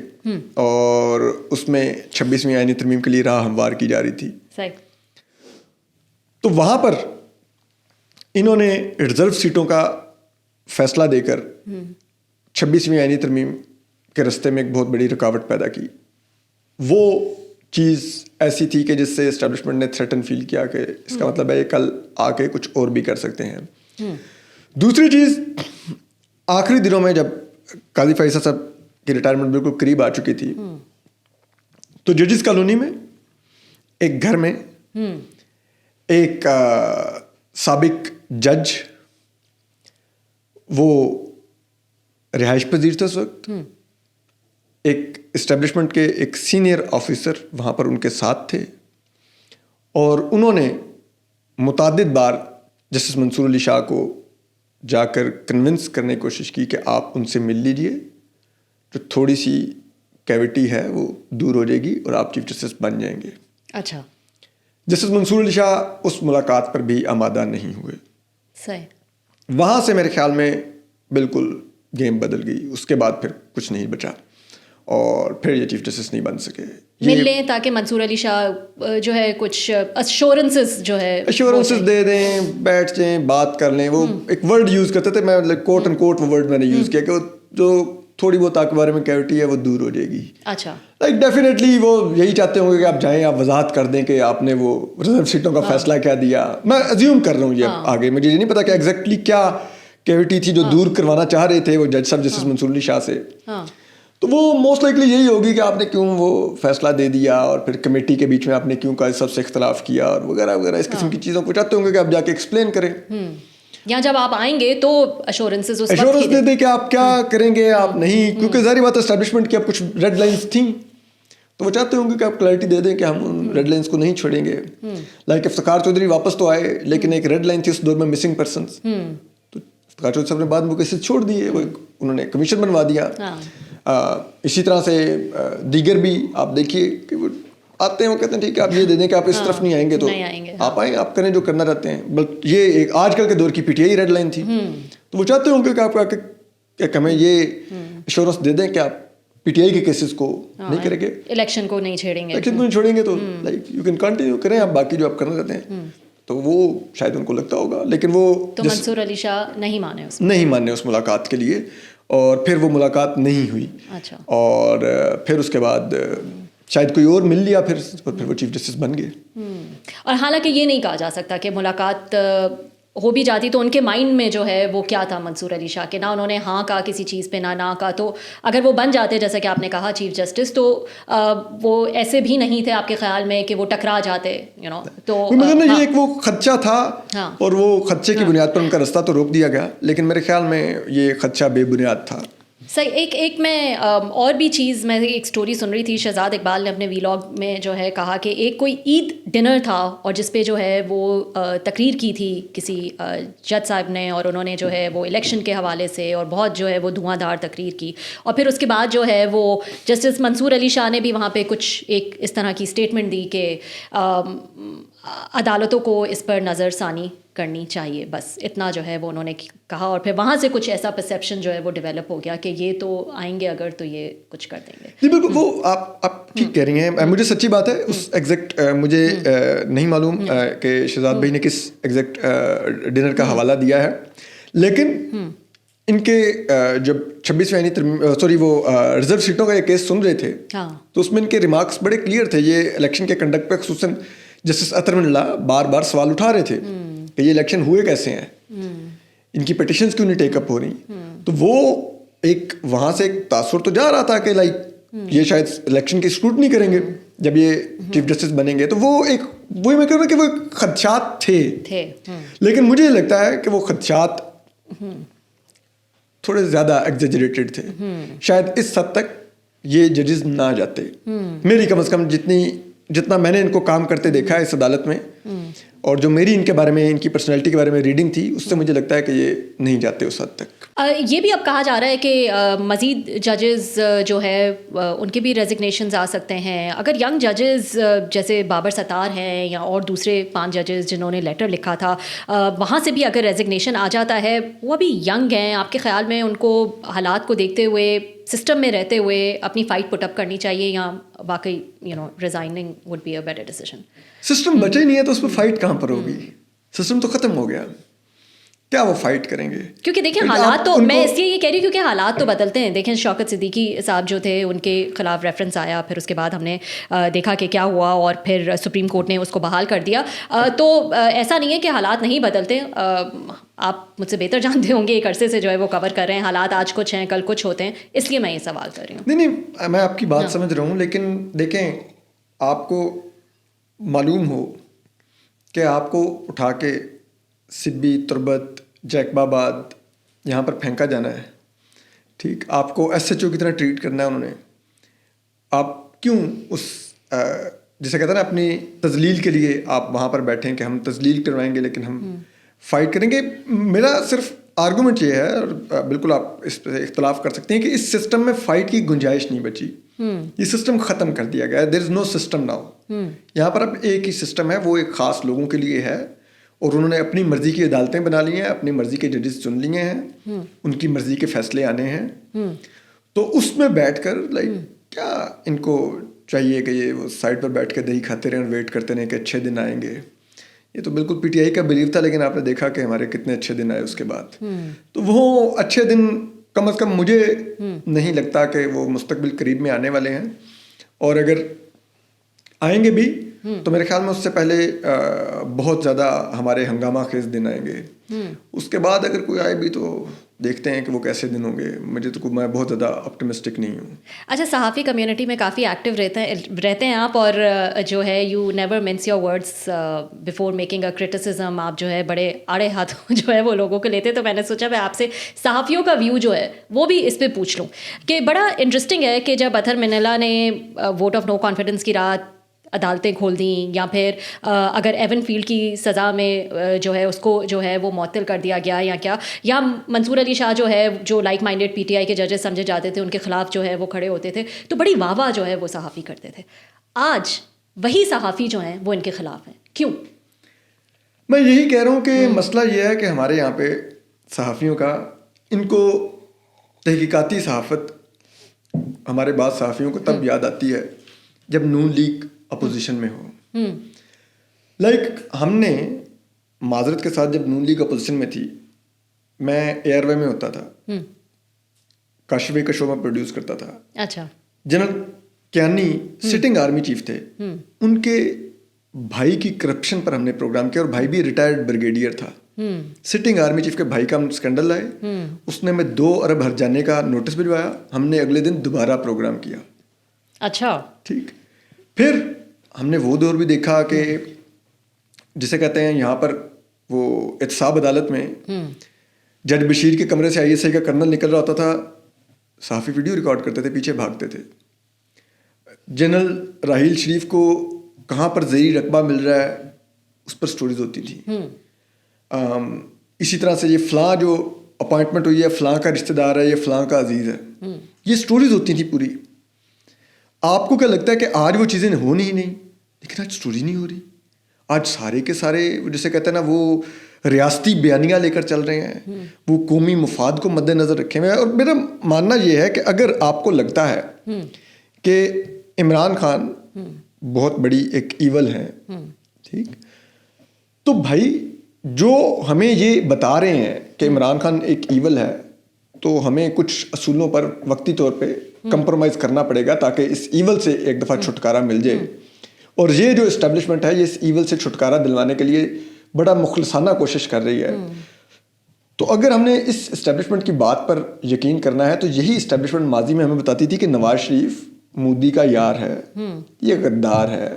اور اس میں 26ویں آئینی ترمیم کے لیے راہ ہموار کی جا رہی تھی, تو وہاں پر انہوں نے ریزرو سیٹوں کا فیصلہ دے کر 26ویں آئینی ترمیم کے رستے میں ایک بہت بڑی رکاوٹ پیدا کی. وہ چیز ایسی تھی کہ جس سے اسٹیبلشمنٹ نے تھریٹن فیل کیا کہ اس کا مطلب ہے کل آ کے کچھ اور بھی کر سکتے ہیں. دوسری چیز, آخری دنوں میں جب قاضی فیصل صاحب کی ریٹائرمنٹ بالکل قریب آ چکی تھی, تو ججز کالونی میں ایک گھر میں ایک سابق جج, وہ رہائش پذیر تھے اس وقت, ایک اسٹیبلشمنٹ کے ایک سینئر آفیسر وہاں پر ان کے ساتھ تھے, اور انہوں نے متعدد بار جسٹس منصور علی شاہ کو جا کر کنونس کرنے کی کوشش کی کہ آپ ان سے مل لیجئے, جو تھوڑی سی کیوٹی ہے وہ دور ہو جائے گی اور آپ چیف جسٹس بن جائیں گے. اچھا. جسٹس منصور علی شاہ اس ملاقات پر بھی آمادہ نہیں ہوئے. صحیح. وہاں سے میرے خیال میں بالکل گیم بدل گئی. اس کے بعد پھر کچھ نہیں بچا اور پھر یہ چیف جسٹس نہیں بن سکے. مل لیں تاکہ منصور علی شاہ جو ہے کچھ ایشورنسز دے دیں, بیٹھ جائیں, بات کر لیں. وہ ایک ورڈ یوز کرتے تھے, میں کوٹ اینڈ کوٹ وہ ورڈ میں نے یوز کیا کہ وہ جو تھوڑی بہت آپ کے بارے میں کیوٹی ہے وہ دور ہو جائے گی. اچھا. لائک ڈیفینیٹلی وہ یہی چاہتے ہوں گے کہ آپ جائیں, آپ وضاحت کر دیں کہ آپ نے وہ ریزرو سیٹوں کا فیصلہ کیا دیا. میں ازیوم کر رہا ہوں یہ آگے, مجھے یہ نہیں پتا کہ ایگزیکٹلی کیا کیوٹی تھی جو دور کروانا چاہ رہے تھے وہ جج صاحب جسٹس منصور علی شاہ سے. تو وہ موسٹ لائکلی یہی ہوگی کہ آپ نے کیوں وہ فیصلہ دے دیا اور پھر کمیٹی کے بیچ میں آپ نے کیوں کا سب سے اختلاف کیا اور وغیرہ وغیرہ اس قسم کی چیزوں کو چاہتے ہوں گے کہ آپ جا کے ایکسپلین کریں. یا جب آپ آئیں گے تو ایشورنس دے دیں کہ آپ کیا کریں گے, آپ نہیں, کیونکہ ظاہری بات ہے اسٹیبلشمنٹ کی اب کچھ ریڈ لائنس تھیں تو وہ چاہتے ہوں گے کہ آپ کلیئرٹی دے دیں کہ ہم ان ریڈ لائنس کو نہیں چھوڑیں گے. لائک افتخار چودھری واپس تو آئے لیکن ایک ریڈ لائن تھی اس دور میں مسنگ پرسنس, تو افتخار چودھری صاحب نے بعد میں کیسز چھوڑ دیے, وہ انہوں نے کمیشن بنوا دیا. اسی طرح سے دیگر بھی آپ دیکھیے کہ وہ آتے ہیں, وہ کہتے ہیں ٹھیک ہے آپ یہ دے دیں کہ آپ اس طرف نہیں آئیں گے تو آپ آئیں, آپ کریں جو کرنا چاہتے ہیں. بلکہ یہ ایک آج کل کے دور کی P T I read line تھی, تو وہ چاہتے ہوں گے کہ آپ ہمیں یہ ایشورنس دے دیں کہ آپ پی ٹی آئی کے کیسز کو نہیں کریں گے, الیکشن کو نہیں چھیڑیں گے, الیکشن کو نہیں چھوڑیں گے, تو لائک یو کین کنٹینیو کریں آپ باقی جو آپ کرنا چاہتے ہیں. تو وہ شاید ان کو لگتا ہوگا, لیکن وہ تو منصور علی شاہ نہیں مانے اس ملاقات کے لیے, اور پھر وہ ملاقات نہیں ہوئی. اچھا. اور پھر اس کے بعد شاید کوئی اور مل لیا, پھر وہ چیف جسٹس بن گئے. اور حالانکہ یہ نہیں کہا جا سکتا کہ ملاقات ہو بھی جاتی تو ان کے مائنڈ میں جو ہے وہ کیا تھا منصور علی شاہ کے, نہ انہوں نے ہاں کہا کسی چیز پہ نہ کہا. تو اگر وہ بن جاتے جیسا کہ آپ نے کہا چیف جسٹس, تو وہ ایسے بھی نہیں تھے آپ کے خیال میں کہ وہ ٹکرا جاتے, تو مگر یہ ایک وہ خدشہ تھا اور وہ خدشے کی بنیاد پر ان کا رستہ تو روک دیا گیا, لیکن میرے خیال میں یہ خدشہ بے بنیاد تھا. صحیح. ایک میں اور بھی چیز، میں ایک اسٹوری سن رہی تھی، شہزاد اقبال نے اپنے ویلاگ میں جو ہے کہا کہ ایک کوئی عید ڈنر تھا اور جس پہ جو ہے وہ تقریر کی تھی کسی جج صاحب نے، اور انہوں نے جو ہے وہ الیکشن کے حوالے سے اور بہت جو ہے وہ دھواں دھار تقریر کی. اور پھر اس کے بعد جو ہے وہ جسٹس منصور علی شاہ نے بھی وہاں پہ کچھ ایک اس طرح کی اسٹیٹمنٹ دی کہ عدالتوں کو اس پر نظر ثانی کرنی چاہیے. بس اتنا جو ہے وہ انہوں نے کہا، اور پھر وہاں سے کچھ ایسا پرسیپشن جو ہے وہ ڈیولپ ہو گیا کہ یہ تو آئیں گے اگر تو یہ کچھ کر دیں گے. جی بالکل، وہ آپ ٹھیک کہہ رہی ہیں. مجھے سچی بات ہے اس ایگزیکٹ مجھے نہیں معلوم کہ شہزاد بھائی نے کس ایگزیکٹ ڈنر کا حوالہ دیا ہے، لیکن ان کے جب 26ویں وہ ریزرو سیٹوں کا یہ کیس سن رہے تھے تو اس میں ان کے ریمارکس بڑے کلیئر تھے. یہ الیکشن کے کنڈکٹ پہ خصوصاً جسٹس اطہر من اللہ بار بار سوال اٹھا رہے تھے کہ یہ الیکشن ہوئے کیسے ہیں، ان کی پٹیشنز کیوں نہیں ٹیک اپ ہو رہی. تو وہ ایک وہاں سے ایک تاثر تو جا رہا تھا کہ لائک یہ شاید الیکشن کی اسکروٹنی کریں گے جب یہ چیف جسٹس بنیں گے. تو وہ ایک وہی میں کہہ رہا ہوں کہ وہ خدشات تھے، لیکن مجھے لگتا ہے کہ وہ خدشات تھوڑے زیادہ ایگزیجریٹڈ تھے. شاید اس حد تک یہ ججز نہ جاتے، میری کم از کم جتنا میں نے ان کو کام کرتے دیکھا ہے اس عدالت میں، اور جو میری ان کے بارے میں، ان کی پرسنالٹی کے بارے میں ریڈنگ تھی، اس سے مجھے لگتا ہے کہ یہ نہیں جاتے اس حد تک. یہ بھی اب کہا جا رہا ہے کہ مزید ججز جو ہے ان کے بھی ریزگنیشنز آ سکتے ہیں. اگر ینگ ججز جیسے بابر ستار ہیں یا اور دوسرے 5 ججز جنہوں نے لیٹر لکھا تھا، وہاں سے بھی اگر ریزگنیشن آ جاتا ہے، وہ ابھی ینگ ہیں، آپ کے خیال میں ان کو حالات کو دیکھتے ہوئے، سسٹم میں رہتے ہوئے اپنی فائٹ پٹ اپ کرنی چاہیے، یا واقعی resigning would be a better decision? System بچا ہی نہیں ہے تو اس پہ فائٹ کہاں پر ہوگی؟ سسٹم تو ختم ہو گیا، کیا وہ فائٹ کریں گے؟ کیونکہ دیکھیں حالات تو، میں اس لیے یہ کہہ رہی ہوں کیونکہ حالات تو بدلتے ہیں. دیکھیں شوکت صدیقی صاحب جو تھے، ان کے خلاف ریفرنس آیا، پھر اس کے بعد ہم نے دیکھا کہ کیا ہوا، اور پھر سپریم کورٹ نے اس کو بحال کر دیا. تو ایسا نہیں ہے کہ حالات نہیں بدلتے. آپ مجھ سے بہتر جانتے ہوں گے، ایک عرصے سے جو ہے وہ کور کر رہے ہیں، حالات آج کچھ ہیں کل کچھ ہوتے ہیں، اس لیے میں یہ سوال کر رہی ہوں. نہیں میں آپ کی بات سمجھ رہا ہوں، لیکن دیکھیں آپ کو معلوم ہو کہ آپ کو اٹھا کے سبی، تربت، جیکب آباد یہاں پر پھینکا جانا ہے، ٹھیک، آپ کو ایس ایچ او کی طرح ٹریٹ کرنا ہے انہوں نے. آپ کیوں اس جسے کہتے ہیں نا اپنی تذلیل کے لیے آپ وہاں پر بیٹھیں کہ ہم تذلیل کروائیں گے لیکن ہم فائٹ کریں گے؟ میرا صرف آرگومنٹ یہ ہے، اور بالکل آپ اس پہ اختلاف کر سکتے ہیں، کہ اس سسٹم میں فائٹ کی گنجائش نہیں بچی. یہ سسٹم ختم کر دیا گیا ہے. دیر از نو سسٹم ناؤ. یہاں پر اب ایک ہی سسٹم ہے، وہ ایک خاص لوگوں کے لیے ہے، اور انہوں نے اپنی مرضی کی عدالتیں بنا لی ہیں، اپنی مرضی کے ججز چن لیے ہیں، ان کی مرضی کے فیصلے آنے ہیں. تو اس میں بیٹھ کر لائک کیا ان کو چاہیے کہ یہ وہ سائڈ پر بیٹھ کے دہی کھاتے رہیں اور ویٹ کرتے رہیں کہ اچھے دن آئیں گے؟ یہ تو بالکل پی ٹی آئی کا بلیو تھا، لیکن آپ نے دیکھا کہ ہمارے کتنے اچھے دن آئے اس کے بعد. تو وہ اچھے دن کم از کم مجھے نہیں لگتا کہ وہ مستقبل قریب میں آنے والے ہیں، اور اگر آئیں گے بھی تو میرے خیال میں اس سے پہلے بہت زیادہ ہمارے ہنگامہ خیز دن آئیں گے. اس کے بعد اگر کوئی آئے بھی تو دیکھتے ہیں کہ وہ کیسے دن ہوں گے. میں بہت زیادہ آپٹمسٹک نہیں ہوں. اچھا، صحافی کمیونٹی میں کافی ایکٹیو رہتے ہیں آپ، اور جو ہے you never means your words before making a criticism. آپ جو ہے بڑے آڑے ہاتھوں جو ہے وہ لوگوں کو لیتے. تو میں نے سوچا میں آپ سے صحافیوں کا ویو جو ہے وہ بھی اس پہ پوچھ لوں کہ بڑا انٹرسٹنگ ہے کہ جب اطہر من اللہ نے ووٹ آف نو کانفیڈنس کی رات عدالتیں کھول دیں، یا پھر اگر ایون فیلڈ کی سزا میں جو ہے اس کو جو ہے وہ معطل کر دیا گیا، یا کیا، یا منصور علی شاہ جو ہے جو like minded P T I کے ججز سمجھے جاتے تھے، ان کے خلاف جو ہے وہ کھڑے ہوتے تھے، تو بڑی واہ واہ جو ہے وہ صحافی کرتے تھے. آج وہی صحافی جو ہیں وہ ان کے خلاف ہیں، کیوں؟ میں یہی کہہ رہا ہوں کہ مسئلہ یہ ہے کہ ہمارے یہاں پہ صحافیوں کا، ان کو تحقیقاتی صحافت ہمارے بعض صحافیوں کو تب یاد آتی ہے جب نون لیگ اپوزیشن میں ہو. لائک ہم نے معذرت کے ساتھ جب نون لیگ اپوزیشن میں تھی، میں ایئر وے میں ہوتا تھا، کاشوی کا شو میں پروڈیوس کرتا تھا. اچھا. General Kayani sitting army chief تھے، ان کے بھائی کی کرپشن پر ہم نے پروگرام کیا، اور بھائی بھی ریٹائرڈ بریگیڈیئر تھا. سٹنگ آرمی چیف کے بھائی کا ہم اسکینڈل لائے، اس نے ہمیں 2 ارب ہر جانے کا نوٹس بھجوایا. ہم نے اگلے دن دوبارہ پروگرام کیا. اچھا. ٹھیک. پھر ہم نے وہ دور بھی دیکھا کہ جسے کہتے ہیں یہاں پر وہ احتساب عدالت میں جج بشیر کے کمرے سے آئی ایس آئی کا کرنل نکل رہا ہوتا تھا صحافی ویڈیو ریکارڈ کرتے تھے, پیچھے بھاگتے تھے. جنرل راحیل شریف کو کہاں پر زیری رقبہ مل رہا ہے اس پر سٹوریز ہوتی تھیں. اسی طرح سے یہ فلاں جو اپوائنٹمنٹ ہوئی ہے فلاں کا رشتہ دار ہے, یہ فلاں کا عزیز ہے, یہ سٹوریز ہوتی تھیں پوری. آپ کو کیا لگتا ہے کہ آج وہ چیزیں ہونی ہی نہیں, لیکن آج سٹوری نہیں ہو رہی. آج سارے کے سارے جیسے کہتے ہیں نا وہ ریاستی بیانیاں لے کر چل رہے ہیں, وہ قومی مفاد کو مد نظر رکھے ہوئے ہیں. اور میرا ماننا یہ ہے کہ اگر آپ کو لگتا ہے کہ عمران خان بہت بڑی ایک ایول ہے, ٹھیک, تو بھائی جو ہمیں یہ بتا رہے ہیں کہ عمران خان ایک ایول ہے, تو ہمیں کچھ اصولوں پر وقتی طور پہ کمپرومائز کرنا پڑے گا تاکہ اس ایول سے ایک دفعہ چھٹکارا مل جائے. اور یہ جو اسٹیبلشمنٹ ہے یہ اس ایول سے چھٹکارا دلوانے کے لیے بڑا مخلصانہ کوشش کر رہی ہے. تو اگر ہم نے اس اسٹیبلشمنٹ کی بات پر یقین کرنا ہے تو یہی اسٹیبلشمنٹ ماضی میں ہمیں بتاتی تھی کہ نواز شریف مودی کا یار ہے, یہ غدار ہے,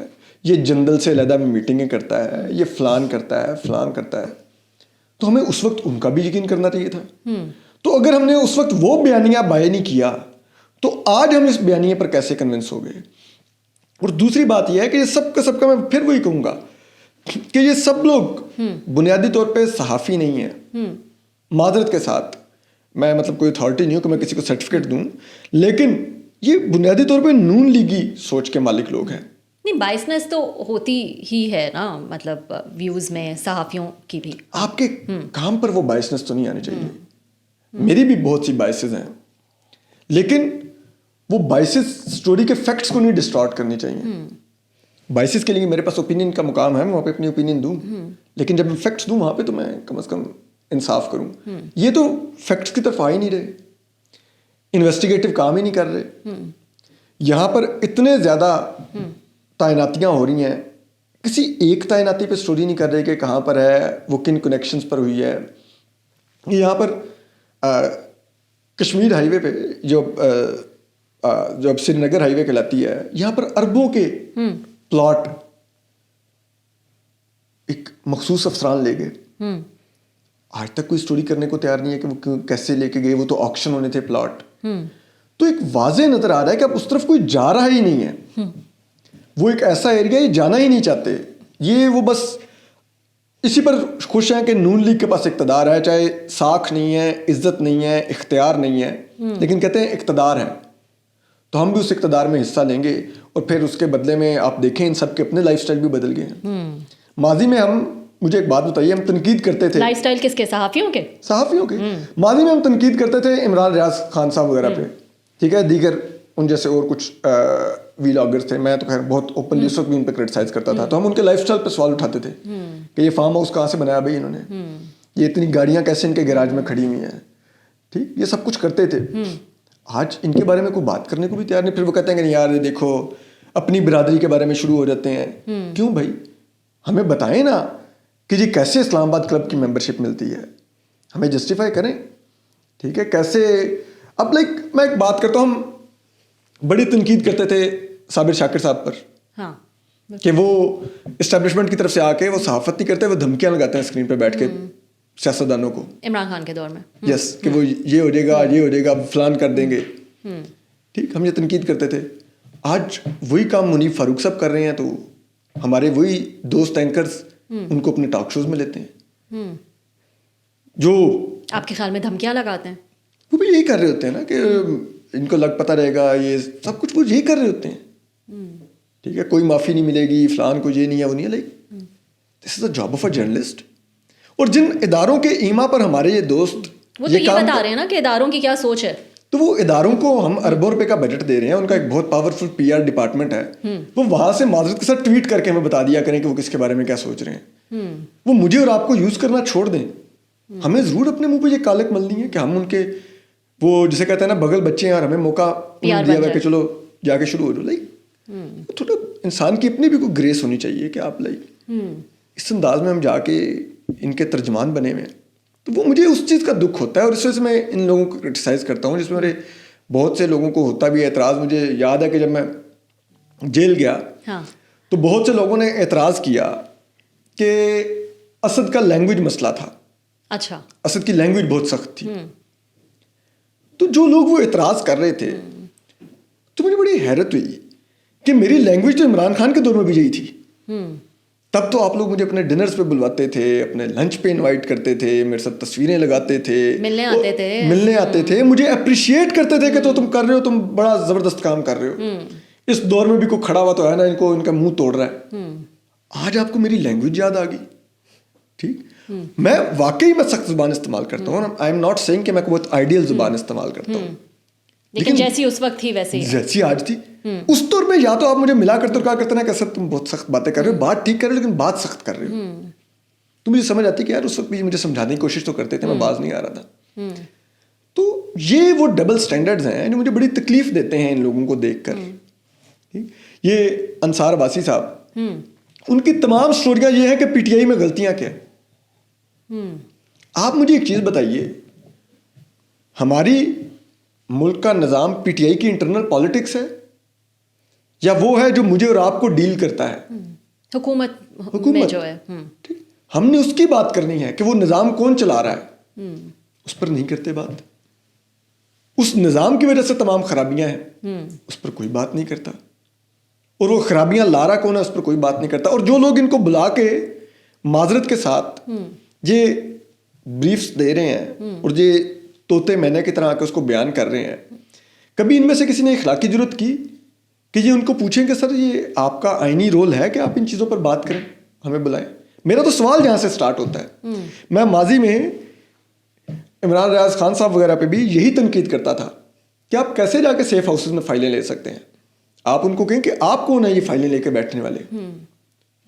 یہ جنرل سے علیحدہ میں میٹنگیں کرتا ہے, یہ فلان کرتا ہے فلان کرتا ہے. تو ہمیں اس وقت ان کا بھی یقین کرنا چاہیے تھا. تو اگر ہم نے اس وقت وہ بیانیہ بائے نہیں کیا تو آج ہم اس بیانیے پر کیسے کنونس ہو گئے. اور دوسری بات یہ ہے کہ یہ سب کا میں پھر وہی کہوں گا کہ یہ سب لوگ بنیادی طور پہ صحافی نہیں ہیں. معذرت کے ساتھ میں مطلب کوئی اتھارٹی نہیں ہوں کہ میں کسی کو سرٹیفکیٹ دوں, لیکن یہ بنیادی طور پہ نون لیگی سوچ کے مالک لوگ ہیں. نہیں, بائسنس تو ہوتی ہی ہے نا, مطلب ویوز میں صحافیوں کی بھی. آپ کے کام پر وہ بائسنس تو نہیں آنی چاہیے. میری بھی بہت سی بائسز ہیں, لیکن وہ بائسز سٹوری کے فیکٹس کو نہیں ڈسٹارٹ کرنی چاہیے. بائسز کے لیے میرے پاس اوپینین کا مقام ہے, میں وہاں پہ اپنی اوپینین دوں, لیکن جب میں فیکٹس دوں وہاں پہ تو میں کم از کم انصاف کروں. یہ تو فیکٹس کی طرف آ ہی نہیں رہے, انویسٹیگیٹو کام ہی نہیں کر رہے. یہاں پر اتنے زیادہ تعیناتیاں ہو رہی ہیں, کسی ایک تعیناتی پہ سٹوری نہیں کر رہے کہ کہاں پر ہے, وہ کن کنیکشنز پر ہوئی ہے. یہاں پر کشمیر ہائی وے پہ جو اب سری نگر ہائی وے کہلاتی ہے, یہاں پر اربوں کے پلاٹ ایک مخصوص افسران لے گئے. آج تک کوئی سٹوری کرنے کو تیار نہیں ہے کہ وہ کیسے لے کے گئے, وہ تو آکشن ہونے تھے پلاٹ. تو ایک واضح نظر آ رہا ہے کہ اب اس طرف کوئی جا رہا ہی نہیں ہے. وہ ایک ایسا ایریا یہ جانا ہی نہیں چاہتے. یہ وہ بس اسی پر خوش ہیں کہ نون لیگ کے پاس اقتدار ہے, چاہے ساکھ نہیں ہے, عزت نہیں ہے, اختیار نہیں ہے, لیکن کہتے ہیں اقتدار ہے تو ہم بھی اس اقتدار میں حصہ لیں گے. اور پھر اس کے بدلے میں آپ دیکھیں ان سب کے اپنے لائف سٹائل بھی بدل گئے ہیں. ماضی میں مجھے ایک بات بتائیے, ہم تنقید کرتے تھے لائف سٹائل کس کے, صحافیوں کے. ماضی میں ہم تنقید کرتے تھے عمران ریاض خان صاحب وغیرہ پہ, ٹھیک ہے, دیگر ان جیسے اور کچھ ویلاگرز تھے. میں تو خیر بہت اوپنلی اس وقت بھی ان پہ کرٹیسائز کرتا تھا. تو ہم ان کے لائف سٹائل پہ سوال اٹھاتے تھے کہ یہ فارم ہاؤس کہاں سے بنایا بھائی انہوں نے, یہ اتنی گاڑیاں کیسے ان کے گیراج میں کھڑی ہوئی ہیں, ٹھیک, یہ سب کچھ کرتے تھے. آج ان کے بارے میں کوئی بات کرنے کو بھی تیار نہیں. پھر وہ کہتے ہیں کہ یار یہ دیکھو اپنی برادری کے بارے میں شروع ہو جاتے ہیں. کیوں بھائی, ہمیں بتائیں نا کہ یہ کیسے اسلام آباد کلب کی ممبرشپ ملتی ہے, ہمیں جسٹیفائی کریں, ٹھیک ہے, کیسے. اب میں ایک بات کرتا ہوں, ہم بڑی تنقید کرتے تھے صابر شاکر صاحب پر کہ وہ اسٹیبلشمنٹ کی طرف سے آ کے وہ صحافت نہیں کرتے, وہ دھمکیاں لگاتے ہیں اسکرین پہ بیٹھ کے سیاستدانوں کو. عمران خان کے دور میں یس, کہ وہ یہ ہو جائے گا, یہ ہو جائے گا, فلان کر دیں گے, ٹھیک, ہم یہ تنقید کرتے تھے. آج وہی کام منیب فاروق صاحب کر رہے ہیں, تو ہمارے وہی دوست اینکرز ان کو اپنے ٹاک شوز میں لیتے ہیں, جو آپ کے خیال میں دھمکیاں لگاتے ہیں. وہ بھی یہی کر رہے ہوتے ہیں نا کہ ان کو پتہ رہے گا, یہ سب کچھ وہ یہی کر رہے ہوتے ہیں, ٹھیک ہے, کوئی معافی نہیں ملے گی, فلان کو یہ نہیں ہے, وہ نہیں ہے. This is the job of a journalist. اور جن اداروں کے ایما پر ہمارے یہ دوست وہ تو یہ بتا رہے ہیں نا کہ اداروں کی کیا سوچ ہے, تو وہ اداروں کو ہم اربوں روپے کا بجٹ دے رہے ہیں, ان کا ایک بہت پاورفل پی آر ڈپارٹمنٹ ہے, وہ وہاں سے معذرت کے ساتھ ٹویٹ کر کے ہمیں بتا دیا کریں کہ وہ کس کے بارے میں کیا سوچ رہے ہیں. وہ مجھے اور آپ کو یوز کرنا چھوڑ دیں. ہمیں ضرور اپنے منہ پہ یہ کالک ملنی ہے کہ ہم ان کے وہ جسے کہتے ہیں نا بغل بچے ہیں اور ہمیں موقع دیا ہوا کہ چلو جا کے شروع ہو جاؤ. تھوڑا انسان کی اپنی بھی کوئی گریس ہونی چاہیے کہ آپ اس انداز میں ہم جا کے ان کے ترجمان بنے ہوئے ہیں. تو وہ مجھے اس چیز کا دکھ ہوتا ہے, اور اس وجہ سے میں ان لوگوں کو کرٹیسائز کرتا ہوں, جس میں میرے بہت سے لوگوں کو ہوتا بھی ہے اعتراض. مجھے یاد ہے کہ جب میں جیل گیا تو بہت سے لوگوں نے اعتراض کیا کہ اسد کا لینگویج مسئلہ تھا. اچھا, اسد کی لینگویج بہت سخت تھی. تو جو لوگ وہ اعتراض کر رہے تھے تو مجھے بڑی حیرت ہوئی کہ میری لینگویج تو عمران خان کے دور میں بھی یہی تھی. تب تو آپ لوگ مجھے اپنے ڈنرز پہ بلواتے تھے, اپنے لنچ پہ انوائٹ کرتے تھے, میرے ساتھ تصویریں لگاتے تھے, ملنے آتے تھے, مجھے اپریشیٹ کرتے تھے کہ تو تم کر رہے ہو, تم بڑا زبردست کام کر رہے ہو. اس دور میں بھی کوئی کھڑا ہوا تو ہے نا ان کو ان کا منہ توڑ رہا ہے. آج آپ کو میری لینگویج یاد آ گئی. ٹھیک, میں واقعی میں سخت زبان استعمال کرتا ہوں. آئی ایم ناٹ سیئنگ کہ میں بہت آئیڈیل زبان استعمال کرتا ہوں, لیکن جیسی اس وقت تھی جیسی آج تھی. اس دور میں یا تو آپ مجھے ملا کرتے اور کہا کرتے نا کہ سر تم بہت سخت باتیں کر رہے ہو, بات ٹھیک کر رہے ہو لیکن بات سخت کر رہے ہو. تو مجھے سمجھ آتی کہ یار اس وقت بھی مجھے سمجھانے کی کوشش تو کرتے تھے, میں باز نہیں آ رہا تھا. تو یہ وہ ڈبل سٹینڈرڈز ہیں جو مجھے بڑی تکلیف دیتے ہیں ان لوگوں کو دیکھ کر. یہ انصار عباسی صاحب, ان کی تمام سٹوریاں یہ ہیں کہ پی ٹی آئی میں غلطیاں کیا. آپ مجھے ایک چیز بتائیے, ہماری ملک کا نظام پی ٹی آئی کی انٹرنل پالیٹکس ہے یا وہ ہے جو مجھے اور آپ کو ڈیل کرتا ہے, حکومت جو ہے. ہم نے اس کی بات کرنی ہے کہ وہ نظام کون چلا رہا ہے, اس پر نہیں کرتے بات. اس نظام کی وجہ سے تمام خرابیاں ہیں, اس پر کوئی بات نہیں کرتا. اور وہ خرابیاں لا رہا کون ہے, اس پر کوئی بات نہیں کرتا. اور جو لوگ ان کو بلا کے معذرت کے ساتھ یہ بریفز دے رہے ہیں اور یہ طوطے مینے کی طرح آ کے اس کو بیان کر رہے ہیں, کبھی ان میں سے کسی نے اخلاقی جرات کی کہ یہ ان کو پوچھیں کہ سر یہ آپ کا آئینی رول ہے کہ آپ ان چیزوں پر بات کریں, ہمیں بلائیں. میرا تو سوال جہاں سے سٹارٹ ہوتا ہے, میں ماضی میں عمران ریاض خان صاحب وغیرہ پہ بھی یہی تنقید کرتا تھا کہ آپ کیسے جا کے سیف ہاؤسز میں فائلیں لے سکتے ہیں. آپ ان کو کہیں کہ آپ کون ہیں یہ فائلیں لے کے بیٹھنے والے.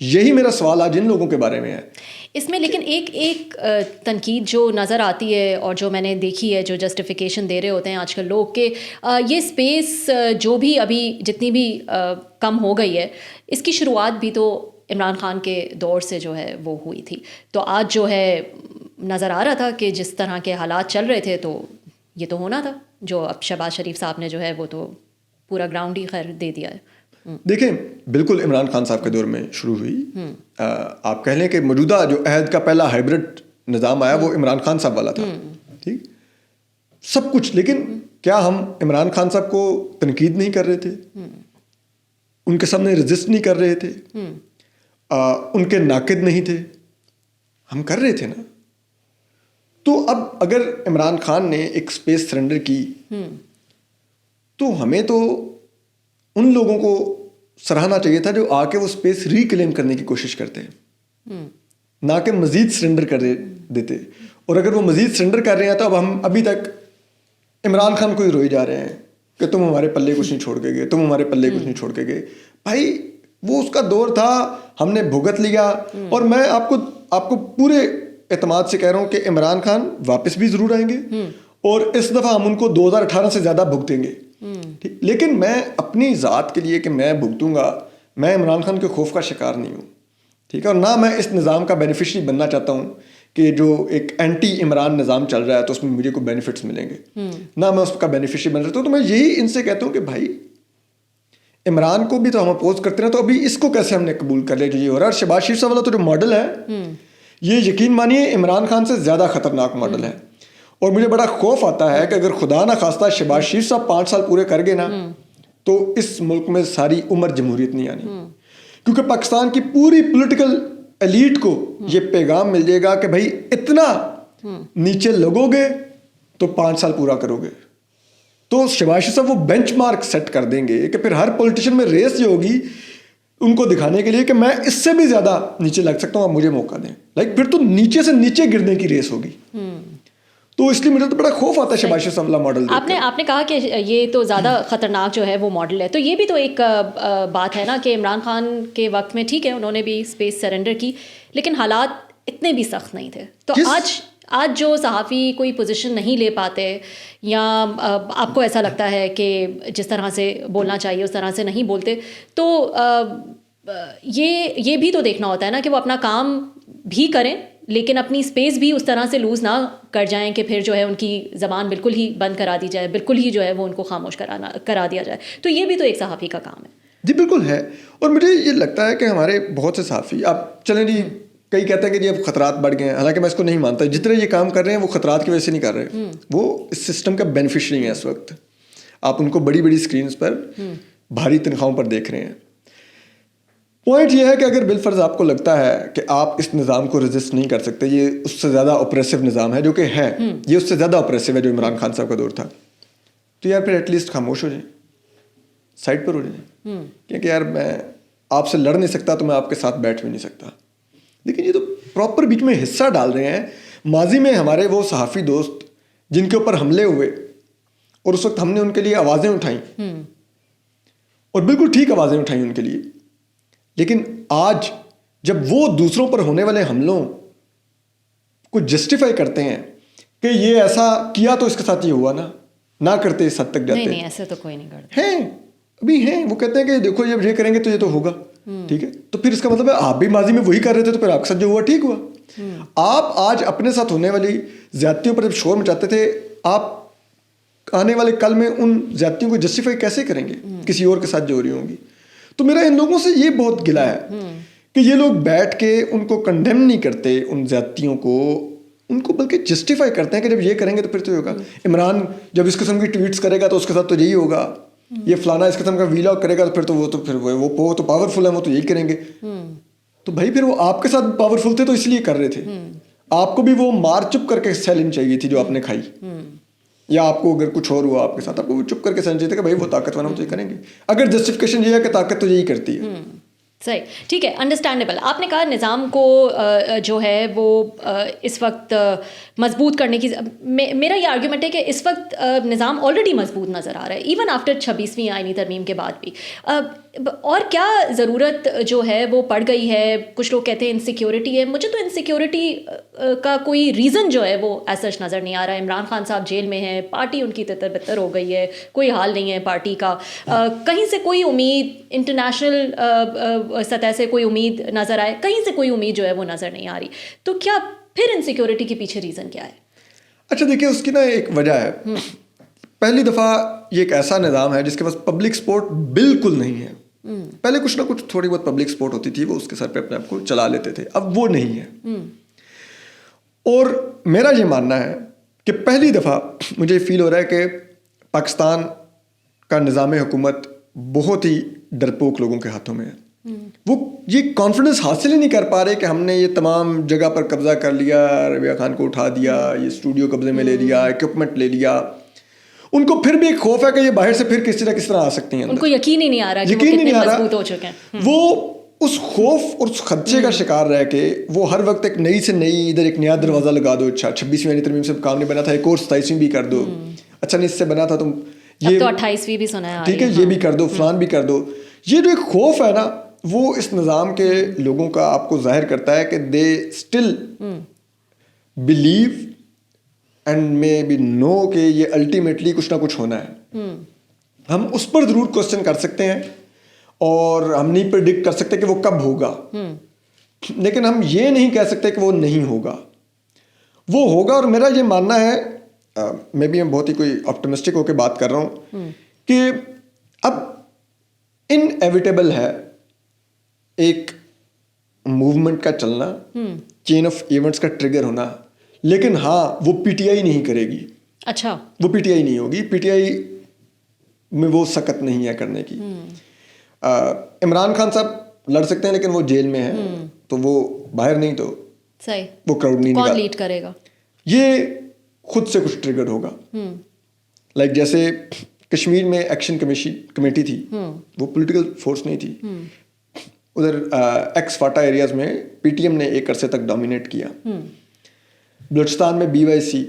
یہی میرا سوال آج ان لوگوں کے بارے میں ہے. اس میں لیکن ایک تنقید جو نظر آتی ہے اور جو میں نے دیکھی ہے, جو جسٹیفیکیشن دے رہے ہوتے ہیں آج کل لوگ کہ یہ اسپیس جو بھی ابھی جتنی بھی کم ہو گئی ہے, اس کی شروعات بھی تو عمران خان کے دور سے جو ہے وہ ہوئی تھی. تو آج جو ہے نظر آ رہا تھا کہ جس طرح کے حالات چل رہے تھے تو یہ تو ہونا تھا, جو اب شہباز شریف صاحب نے جو ہے وہ تو پورا گراؤنڈ ہی خیر دے دیا ہے. دیکھیں بالکل عمران خان صاحب کے دور میں شروع ہوئی. آپ کہہ لیں کہ موجودہ جو عہد کا پہلا ہائبرڈ نظام آیا وہ عمران خان صاحب والا تھا. ٹھیک, سب کچھ. لیکن کیا ہم عمران خان صاحب کو تنقید نہیں کر رہے تھے, ان کے سامنے رجسٹ نہیں کر رہے تھے, ان کے ناقد نہیں تھے, ہم کر رہے تھے نا. تو اب اگر عمران خان نے ایک اسپیس سرنڈر کی تو ہمیں تو ان لوگوں کو سراہنا چاہیے تھا جو آ کے وہ اسپیس ریکلیم کرنے کی کوشش کرتے ہیں, نہ کہ مزید سرنڈر کر دیتے. اور اگر وہ مزید سرنڈر کر رہے ہیں تو اب ہم ابھی تک عمران خان کو ہی روئے جا رہے ہیں کہ تم ہمارے پلے کچھ نہیں چھوڑ کے گئے, تم ہمارے پلے کچھ نہیں چھوڑ کے گئے. بھائی وہ اس کا دور تھا, ہم نے بھگت لیا. اور میں آپ کو پورے اعتماد سے کہہ رہا ہوں کہ عمران خان واپس بھی ضرور آئیں گے اور اس دفعہ ہم ان کو 2018 سے زیادہ بھگتیں گے. لیکن میں اپنی ذات کے لیے کہ میں بھگتوں گا, میں عمران خان کے خوف کا شکار نہیں ہوں. ٹھیک ہے, اور نہ میں اس نظام کا بینیفیشری بننا چاہتا ہوں کہ جو ایک اینٹی عمران نظام چل رہا ہے تو اس میں مجھے کوئی بینیفٹس ملیں گے, نہ میں اس کا بینیفیشری بن رہتا ہوں. تو میں یہی ان سے کہتا ہوں کہ بھائی عمران کو بھی تو ہم اپوز کرتے ہیں, تو ابھی اس کو کیسے ہم نے قبول کر لیا جو یہ ہو رہا ہے. اور شہباز شریف صاحب والا تو جو ماڈل ہے یہ یقین مانیے عمران خان سے زیادہ خطرناک ماڈل ہے. اور مجھے بڑا خوف آتا ہے کہ اگر خدا نہ خواستہ شہباز شریف صاحب 5 سال پورے کر گئے نا تو اس ملک میں ساری عمر جمہوریت نہیں آنی. کیونکہ پاکستان کی پوری پولیٹیکل ایلیٹ کو یہ پیغام مل جائے گا کہ بھائی اتنا نیچے لگو گے تو 5 سال پورا کرو گے. تو شہباز شریف صاحب وہ بینچ مارک سیٹ کر دیں گے کہ پھر ہر پولیٹیشین میں ریس جو ہوگی ان کو دکھانے کے لیے کہ میں اس سے بھی زیادہ نیچے لگ سکتا ہوں, آپ مجھے موقع دیں. پھر تو نیچے سے نیچے گرنے کی ریس ہوگی. تو اس لیے مجھے تو بڑا خوف آتا ہے شہباز شریف صاحب والا ماڈل. آپ نے کہا کہ یہ تو زیادہ خطرناک جو ہے وہ ماڈل ہے, تو یہ بھی تو ایک بات ہے نا کہ عمران خان کے وقت میں ٹھیک ہے انہوں نے بھی اسپیس سرنڈر کی لیکن حالات اتنے بھی سخت نہیں تھے. تو آج جو صحافی کوئی پوزیشن نہیں لے پاتے یا آپ کو ایسا لگتا ہے کہ جس طرح سے بولنا چاہیے اس طرح سے نہیں بولتے, تو یہ بھی تو دیکھنا ہوتا ہے نا کہ وہ اپنا کام بھی کریں لیکن اپنی اسپیس بھی اس طرح سے لوز نہ کر جائیں کہ پھر جو ہے ان کی زبان بالکل ہی بند کرا دی جائے, بالکل ہی جو ہے وہ ان کو خاموش کرا دیا جائے. تو یہ بھی تو ایک صحافی کا کام ہے. جی بالکل ہے. اور مجھے یہ لگتا ہے کہ ہمارے بہت سے صحافی, آپ چلیں جی کئی کہتے ہیں کہ یہ خطرات بڑھ گئے ہیں, حالانکہ میں اس کو نہیں مانتا. جتنے یہ کام کر رہے ہیں وہ خطرات کی وجہ سے نہیں کر رہے, وہ اس سسٹم کا بینیفیشری ہیں اس وقت. آپ ان کو بڑی بڑی اسکرینس پر بھاری تنخواہوں پر دیکھ رہے ہیں. پوائنٹ یہ ہے کہ اگر بالفرض آپ کو لگتا ہے کہ آپ اس نظام کو ریزسٹ نہیں کر سکتے, یہ اس سے زیادہ اپریسو نظام ہے, جو کہ ہے یہ اس سے زیادہ اپریسو ہے جو عمران خان صاحب کا دور تھا, تو یار پھر ایٹ لیسٹ خاموش ہو جائیں, سائڈ پر ہو جائیں. کیونکہ یار میں آپ سے لڑ نہیں سکتا تو میں آپ کے ساتھ بیٹھ بھی نہیں سکتا. لیکن یہ تو پراپر بیچ میں حصہ ڈال رہے ہیں. ماضی میں ہمارے وہ صحافی دوست جن کے اوپر حملے ہوئے اور اس وقت ہم نے ان کے لیے آوازیں اٹھائیں, اور بالکل ٹھیک آوازیں اٹھائیں ان کے لیے, لیکن آج جب وہ دوسروں پر ہونے والے حملوں کو جسٹیفائی کرتے ہیں کہ یہ ایسا کیا تو اس کے ساتھ یہ ہوا نا, نہ کرتے اس حد تک جاتے. نہیں ایسے تو کوئی نہیں کرتا. ہیں ابھی ہیں, وہ کہتے ہیں کہ دیکھو جب یہ کریں گے تو یہ تو ہوگا. ٹھیک ہے, تو پھر اس کا مطلب ہے آپ بھی ماضی میں وہی کر رہے تھے, تو پھر آپ کے ساتھ جو ہوا ٹھیک ہوا. آپ آج اپنے ساتھ ہونے والی زیادتیوں پر جب شور مچاتے تھے, آپ آنے والے کل میں ان زیادتیوں کو جسٹیفائی کیسے کریں گے کسی اور کے ساتھ جو ہو رہی ہوں گی؟ تو میرا ان لوگوں سے یہ بہت گلہ ہے کہ یہ لوگ بیٹھ کے ان کو کنڈیم نہیں کرتے ان زیادتیوں کو, ان کو بلکہ جسٹیفائی کرتے ہیں کہ جب یہ کریں گے تو پھر تو ہوگا. عمران جب اس قسم کی ٹویٹس کرے گا تو اس کے ساتھ تو یہی ہوگا, یہ فلانا اس قسم کا ویلاگ کرے گا تو پھر وہ تو پاورفل ہے, وہ تو یہی کریں گے. تو بھائی پھر وہ آپ کے ساتھ پاورفل تھے تو اس لیے کر رہے تھے. آپ کو بھی وہ مار چپ کر کے سیلنگ چاہیے تھی جو آپ نے کھائی, یا آپ کو اگر کچھ اور ہوا آپ کے ساتھ, آپ کو چپ کر کے سیلنگ چاہیے تھا کہ بھائی وہ طاقتور ہے تو یہ کریں گے. اگر جسٹیفیکیشن یہ ہے کہ طاقت تو یہی کرتی ہے. صحیح, ٹھیک ہے, انڈرسٹینڈیبل. آپ نے کہا نظام کو جو ہے وہ اس وقت مضبوط کرنے کی, میرا یہ آرگیومنٹ ہے کہ اس وقت نظام آلریڈی مضبوط نظر آ رہا ہے ایون آفٹر 26ویں آئینی ترمیم کے بعد بھی. اور کیا ضرورت جو ہے وہ پڑ گئی ہے؟ کچھ لوگ کہتے ہیں انسیکیورٹی ہے. مجھے تو انسیکیورٹی کا کوئی ریزن جو ہے وہ ایسا نظر نہیں آ رہا ہے. عمران خان صاحب جیل میں ہیں, پارٹی ان کی تتر بتر ہو گئی ہے, کوئی حال نہیں ہے پارٹی کا, کہیں سے کوئی امید انٹرنیشنل سطح سے کوئی امید نظر آئے, کہیں سے کوئی امید جو ہے وہ نظر نہیں آ رہی. تو کیا پھر انسیکیورٹی کے پیچھے ریزن کیا ہے؟ اچھا دیکھیے, اس کی نا ایک وجہ ہے. پہلی دفعہ یہ ایک ایسا نظام ہے جس کے پاس پبلک سپورٹ بالکل نہیں ہے. پہلے کچھ نہ کچھ تھوڑی بہت پبلک سپورٹ ہوتی تھی, وہ اس کے سر پہ اپنے آپ کو چلا لیتے تھے, اب وہ نہیں ہے. اور میرا یہ ماننا ہے کہ پہلی دفعہ مجھے فیل ہو رہا ہے کہ پاکستان کا نظام حکومت بہت ہی ڈرپوک لوگوں کے ہاتھوں میں ہے. وہ یہ کانفیڈنس حاصل ہی نہیں کر پا رہے کہ ہم نے یہ تمام جگہ پر قبضہ کر لیا, ربیہ خان کو اٹھا دیا, یہ اسٹوڈیو قبضے میں لے لیا, اکوپمنٹ لے لیا. ان کو پھر بھی ایک خوف ہے کہ یہ باہر سے پھر کس طرح آ سکتی ہیں. ان کو یقین ہی نہیں آ رہا کہ وہ کتنے مضبوط ہو چکے ہیں. وہ اس خوف اور اس خدشے کا شکار رہ کے وہ ہر وقت ایک نئی سے نئی, ادھر ایک نیا دروازہ لگا دو, اچھا 26ویں ترمیم سے کام نہیں بنا تھا, ایک اور 27ویں بھی کر دو, اچھا نہیں اس سے بنا تھا تم یہ تو 28ویں بھی سنا ہے, ٹھیک ہے یہ بھی کر دو, فلان بھی کر دو. یہ جو ایک خوف ہے نا, وہ اس نظام کے لوگوں کا آپ کو ظاہر کرتا ہے کہ they still believe and maybe know کہ یہ الٹیمیٹلی کچھ نہ کچھ ہونا ہے. ہم اس پر ضرور کوشچن کر سکتے ہیں اور ہم نہیں پریڈکٹ کر سکتے کہ وہ کب ہوگا, لیکن ہم یہ نہیں کہہ سکتے کہ وہ نہیں ہوگا. وہ ہوگا. اور میرا یہ ماننا ہے, میں بھی بہت ہی کوئی آپٹمسٹک ہو کے بات کر رہا ہوں, کہ اب انایویٹیبل ہے ایک موومنٹ کا چلنا, چین آف ایونٹس کا ٹریگر ہونا, لیکن ہاں وہ پی ٹی آئی نہیں کرے گی. اچھا, وہ پی ٹی آئی نہیں ہوگی, پی ٹی آئی میں وہ سکت نہیں ہے کرنے کی. عمران خان صاحب لڑ سکتے ہیں لیکن وہ جیل میں ہیں, تو وہ باہر نہیں, تو صحیح وہ کراؤڈ نہیں کون لیڈ کرے گا. یہ خود سے کچھ ٹریگر ہوگا. لائک جیسے کشمیر میں ایکشن کمیٹی تھی, وہ پولیٹیکل فورس نہیں تھی. ادھر ایکس فاٹا ایریاز میں پی ٹی ایم نے ایک عرصے تک ڈومینیٹ کیا. بلوچستان میں بی وائی سی,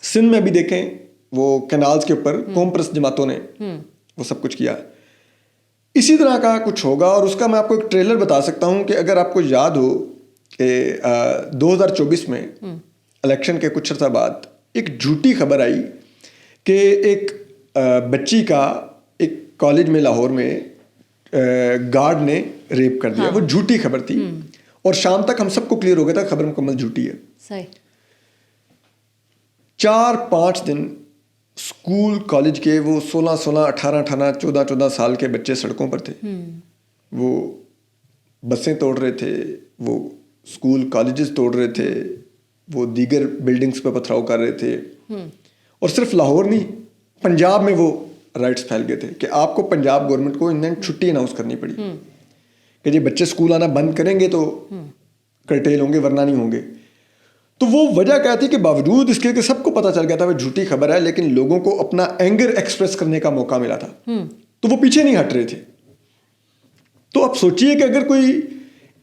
سندھ میں بھی دیکھیں وہ کینالز کے اوپر قوم پرست جماعتوں نے وہ سب کچھ کیا. اسی طرح کا کچھ ہوگا. اور اس کا میں آپ کو ایک ٹریلر بتا سکتا ہوں کہ اگر آپ کو یاد ہو کہ 2024 میں الیکشن کے کچھ عرصہ بعد ایک جھوٹی خبر آئی کہ ایک بچی کا ایک کالج میں لاہور میں گارڈ نے ریپ کر دیا. وہ جھوٹی خبر تھی اور شام تک ہم سب کو کلیئر ہو گیا تھا خبر مکمل جھوٹی ہے. 4-5 دن اسکول کالج کے وہ 16, 18, 14 سال کے بچے سڑکوں پر تھے. وہ بسیں توڑ رہے تھے, وہ اسکول کالجز توڑ رہے تھے, وہ دیگر بلڈنگس پہ پتھراؤ کر رہے تھے, اور صرف لاہور نہیں پنجاب میں وہ رائٹس پھیل گئے تھے کہ آپ کو پنجاب گورنمنٹ کو انہیں چھٹی اناؤنس کرنی پڑی کہ یہ بچے اسکول آنا بند کریں گے تو کرٹیل ہوں گے ورنہ نہیں ہوں گے. تو وہ وجہ کیا تھی کہ باوجود اس کے کہ سب کو پتہ چل گیا تھا وہ جھوٹی خبر ہے, لیکن لوگوں کو اپنا اینگر ایکسپریس کرنے کا موقع ملا تھا, تو وہ پیچھے نہیں ہٹ رہے تھے. تو اب سوچئے کہ اگر کوئی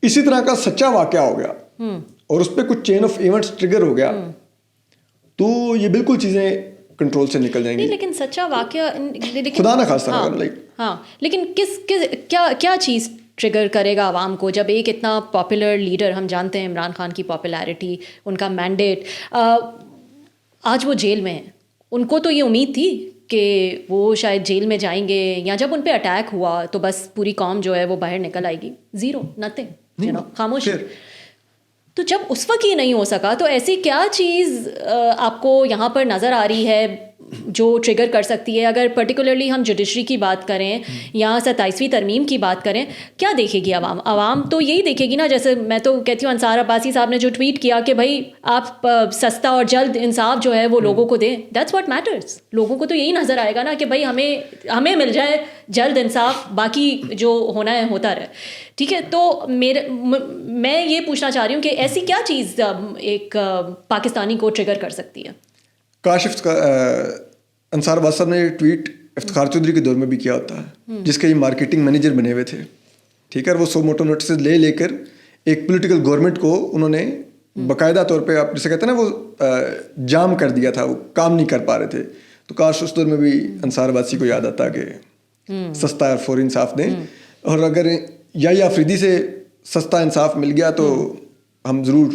اسی طرح کا سچا واقعہ ہو گیا اور اس پہ کچھ چین آف ایونٹس ٹریگر ہو گیا تو یہ بالکل چیزیں کنٹرول سے نکل جائیں گی. لیکن سچا واقعہ خدا نہ خواستہ, ہاں, لیکن کیا چیز ٹریگر کرے گا عوام کو جب ایک اتنا پاپولر لیڈر, ہم جانتے ہیں عمران خان کی پاپولیرٹی, ان کا مینڈیٹ, آج وہ جیل میں ہیں. ان کو تو یہ امید تھی کہ وہ شاید جیل میں جائیں گے, یا جب ان پہ اٹیک ہوا تو بس پوری قوم جو ہے وہ باہر نکل آئے گی, زیرو, نتھنگ, خاموش. تو جب اس وقت یہ نہیں ہو سکا تو ایسی کیا چیز آپ کو یہاں پر نظر آ رہی ہے جو ٹریگر کر سکتی ہے؟ اگر پرٹیکولرلی ہم جوڈیشری کی بات کریں یا 27ویں ترمیم کی بات کریں, کیا دیکھے گی عوام تو یہی دیکھے گی نا, جیسے میں تو کہتی ہوں انصار عباسی صاحب نے جو ٹویٹ کیا کہ بھائی آپ سستا اور جلد انصاف جو ہے وہ لوگوں کو دیں, دیٹس واٹ میٹرز. لوگوں کو تو یہی نظر آئے گا نا کہ بھائی ہمیں مل جائے جلد انصاف, باقی جو ہونا ہے ہوتا رہے. ٹھیک ہے, تو میں یہ پوچھنا چاہ رہی ہوں کہ ایسی کیا چیز ایک پاکستانی کو ٹریگر کر سکتی ہے؟ کاشف انصار عباس صاحب نے یہ ٹویٹ افتخار چودھری کے دور میں بھی کیا ہوتا ہے, جس کے یہ مارکیٹنگ مینیجر بنے ہوئے تھے. ٹھیک ہے, وہ 100 موٹو نوٹسز لے کر ایک پولیٹیکل گورنمنٹ کو انہوں نے باقاعدہ طور پہ, آپ جسے کہتے ہیں نا, وہ جام کر دیا تھا, وہ کام نہیں کر پا رہے تھے. تو کاش اس دور میں بھی انصار عباسی کو یاد آتا کہ سستا اور فوری انصاف دیں, اور اگر یا آفریدی سے سستا انصاف مل گیا تو ہم ضرور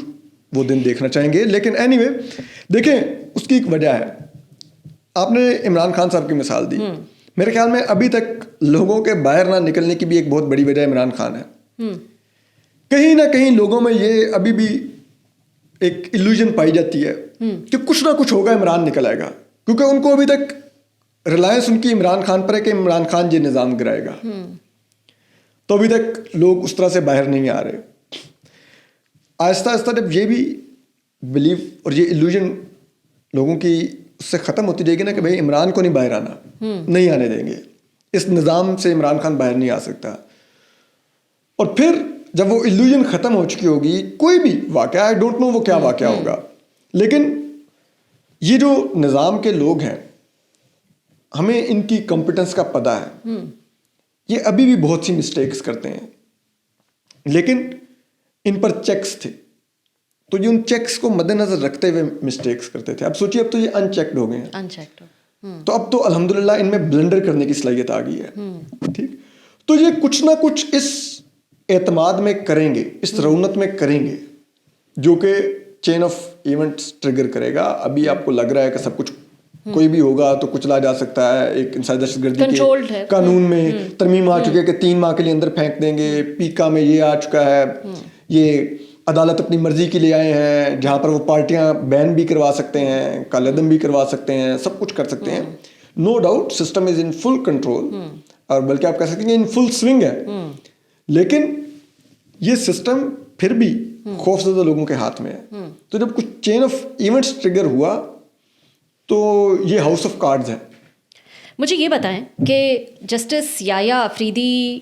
وہ دن دیکھنا چاہیں گے. لیکن اینی وے دیکھیں, اس کی ایک وجہ ہے. آپ نے عمران خان صاحب کی مثال دی, میرے خیال میں ابھی تک لوگوں کے باہر نہ نکلنے کی بھی ایک بہت بڑی وجہ عمران خان ہے. کہیں نہ کہیں لوگوں میں یہ ابھی بھی ایک ایلوژن پائی جاتی ہے کہ کچھ نہ کچھ ہوگا, عمران نکل آئے گا, کیونکہ ان کو ابھی تک ریلائنس ان کی عمران خان پر ہے کہ عمران خان یہ نظام گرائے گا. تو ابھی تک لوگ اس طرح سے باہر نہیں آ رہے. آہستہ آہستہ جب یہ بھی بلیو اور یہ ایلوژن لوگوں کی اس سے ختم ہوتی جائے گی نا کہ بھائی عمران کو نہیں باہر آنا, نہیں آنے دیں گے, اس نظام سے عمران خان باہر نہیں آ سکتا. اور پھر جب وہ ایلوژن ختم ہو چکی ہوگی, کوئی بھی واقعہ, آئی ڈونٹ نو وہ کیا واقعہ ہوگا, لیکن یہ جو نظام کے لوگ ہیں ہمیں ان کی کمپٹنس کا پتہ ہے, یہ ابھی بھی بہت سی مسٹیکس کرتے ہیں, لیکن ان پر چیکس تھے, تو یہ ان چیکس کو مد نظر رکھتے ہوئے مسٹیکس کرتے تھے. اب سوچیے اب تو یہ ان چیکڈ ہو گئے ہیں, تو اب تو الحمدللہ ان میں بلنڈر کرنے کی صلاحیت آ گئی ہے. ٹھیک, تو یہ کچھ نہ کچھ اس اعتماد میں کریں گے, اس رونت میں کریں گے, جو کہ چین آف ایونٹس ٹریگر کرے گا. ابھی آپ کو لگ رہا ہے کہ سب کچھ کوئی بھی ہوگا تو کچلا جا سکتا ہے, ایک انسانی دہشت گردی کے قانون میں ترمیم آ چکی ہے کہ 3 ماہ کے لیے اندر پھینک دیں گے. پیکا میں یہ آ چکا ہے, یہ عدالت اپنی مرضی کے لیے آئے ہیں, جہاں پر وہ پارٹیاں بین بھی کروا سکتے ہیں, کالعدم بھی کروا سکتے ہیں, سب کچھ کر سکتے ہیں. No doubt system is in full control, اور بلکہ آپ کہہ سکتے ہیں ان فل سوئنگ ہے. لیکن یہ سسٹم پھر بھی خوفزدہ لوگوں کے ہاتھ میں ہے. تو جب کچھ چین آف ایونٹس ٹریگر ہوا تو یہ ہاؤس آف کارڈز ہے. مجھے یہ بتائیں کہ جسٹس یحییٰ آفریدی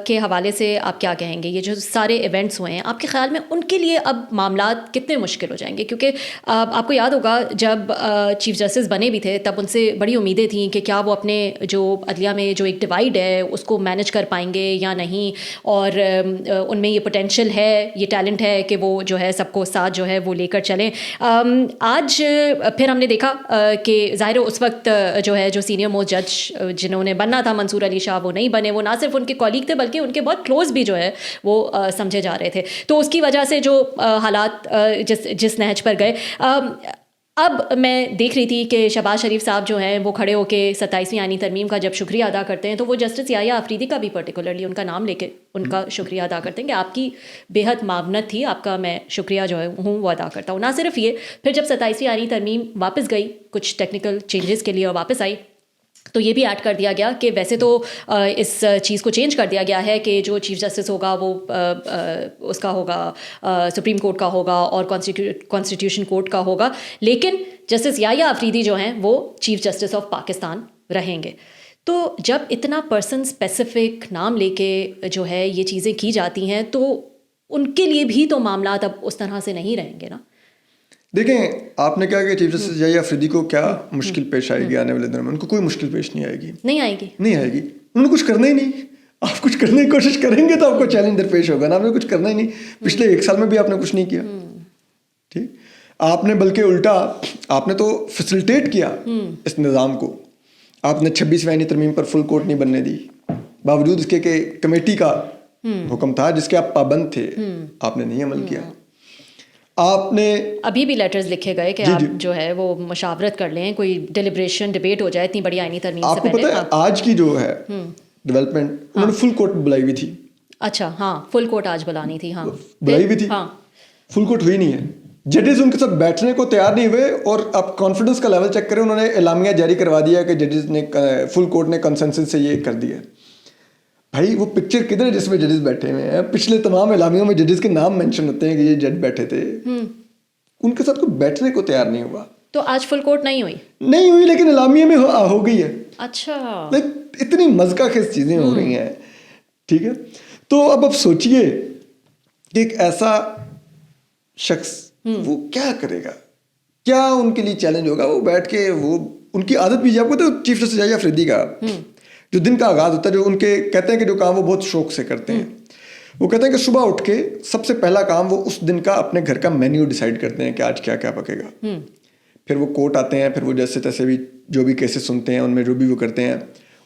کے حوالے سے آپ کیا کہیں گے؟ یہ جو سارے ایونٹس ہوئے ہیں, آپ کے خیال میں ان کے لیے اب معاملات کتنے مشکل ہو جائیں گے؟ کیونکہ آپ کو یاد ہوگا جب چیف جسٹس بنے بھی تھے تب ان سے بڑی امیدیں تھیں کہ کیا وہ اپنے جو عدلیہ میں جو ایک ڈیوائڈ ہے اس کو مینیج کر پائیں گے یا نہیں, اور ان میں یہ پوٹینشیل ہے, یہ ٹیلنٹ ہے کہ وہ جو ہے سب کو ساتھ جو ہے وہ لے کر چلیں. آج پھر ہم نے دیکھا کہ ظاہر اس وقت جو ہے جو سینئر موسٹ جج جنہوں نے بننا تھا منصور علی شاہ وہ نہیں بنے. وہ نہ صرف ان کے تھے بلکہ ان کے بہت کلوز بھی جو ہے وہ سمجھے جا رہے تھے. تو اس کی وجہ سے جو حالات جس نہج پر گئے, اب میں دیکھ رہی تھی کہ شہباز شریف صاحب جو ہیں وہ کھڑے ہو کے 27ویں آئینی ترمیم کا جب شکریہ ادا کرتے ہیں تو وہ جسٹس یحییٰ آفریدی کا بھی پرٹیکولرلی ان کا نام لے کے ان کا شکریہ ادا کرتے ہیں کہ آپ کی بے حد معاونت تھی, آپ کا میں شکریہ جو ہے وہ ادا کرتا ہوں. نہ صرف یہ, پھر جب 27ویں آئینی ترمیم واپس گئی کچھ ٹیکنیکل چینجز کے لیے اور واپس آئی تو یہ بھی ایڈ کر دیا گیا کہ ویسے تو اس چیز کو چینج کر دیا گیا ہے کہ جو چیف جسٹس ہوگا وہ اس کا ہوگا سپریم کورٹ کا ہوگا اور کانسٹیٹیوشن کورٹ کا ہوگا, لیکن جسٹس یحییٰ آفریدی جو ہیں وہ چیف جسٹس آف پاکستان رہیں گے. تو جب اتنا پرسن اسپیسیفک نام لے کے جو ہے یہ چیزیں کی جاتی ہیں تو ان کے لیے بھی تو معاملات اب اس طرح سے نہیں رہیں گے نا. دیکھیں, آپ نے کہا کہ چیف جسٹس یحییٰ آفریدی کو کیا مشکل پیش آئے گی آنے والے دنوں میں. ان کو کوئی مشکل پیش نہیں آئے گی, نہیں آئے گی, نہیں آئے گی. انہوں نے کچھ کرنا ہی نہیں. آپ کچھ کرنے کی کوشش کریں گے تو آپ کو چیلنج درپیش ہوگا نا. آپ نے کچھ کرنا ہی نہیں. پچھلے 1 سال میں بھی آپ نے کچھ نہیں کیا. ٹھیک, آپ نے بلکہ الٹا آپ نے تو فیسلٹیٹ کیا اس نظام کو. آپ نے 26ویں آئینی ترمیم پر فل کورٹ نہیں بننے دی, باوجود اس کے کہ کمیٹی کا حکم تھا جس کے آپ پابند تھے, آپ نے نہیں عمل کیا. آپ نے ابھی بھی لیٹرز لکھے گئے کہ آپ جو ہے وہ مشاورت کر لیں, کوئی ڈیلیبریشن ڈبیٹ ہو جائے اتنی بڑی آئینی ترمیم سے پہلے. آپ کو پتہ ہے آج کی جو ہے ڈیولپمنٹ, انہوں نے فل کورٹ بلائی ہوئی تھی. اچھا, ہاں فل کورٹ آج بلانی تھی, ہاں بلائی ہوئی تھی, فل کورٹ ہوئی نہیں ہے. ججز ان کے ساتھ بیٹھنے کو تیار نہیں ہوئے, اور آپ کانفیڈنس کا لیول چیک کریں, انہوں نے اعلامیہ جاری کروا دیا کہ ججز نے فل کورٹ نے کنسنسس سے یہ کر دیا. بھائی وہ پکچر کدھر ہے جس میں ججز بیٹھے ہوئے ہیں؟ پچھلے تمام اعلامیوں میں ججز کے نام مینشن ہوتے ہیں کہ یہ جج بیٹھے تھے. ان کے ساتھ کوئی بیٹھنے کو تیار نہیں ہوا. تو آج فل کورٹ نہیں ہوئی, لیکن اعلامیہ میں ہو گئی ہے. اچھا, اتنی مزہ خیز چیزیں ہو رہی ہیں. ٹھیک ہے, تو اب آپ سوچئے کہ ایک ایسا شخص وہ کیا کرے گا, کیا ان کے لیے چیلنج ہوگا. وہ بیٹھ کے وہ ان کی عادت بھی, آپ کو تو چیف جسٹس یحییٰ آفریدی کا جو دن کا آغاز ہوتا ہے, جو ان کے کہتے ہیں کہ جو کام وہ بہت شوق سے کرتے ہیں, وہ کہتے ہیں کہ صبح اٹھ کے سب سے پہلا کام وہ اس دن کا اپنے گھر کا مینیو ڈیسائیڈ کرتے ہیں کہ آج کیا کیا پکے گا. پھر وہ کورٹ آتے ہیں, پھر وہ جیسے تیسے بھی جو بھی کیسز سنتے ہیں ان میں جو بھی وہ کرتے ہیں.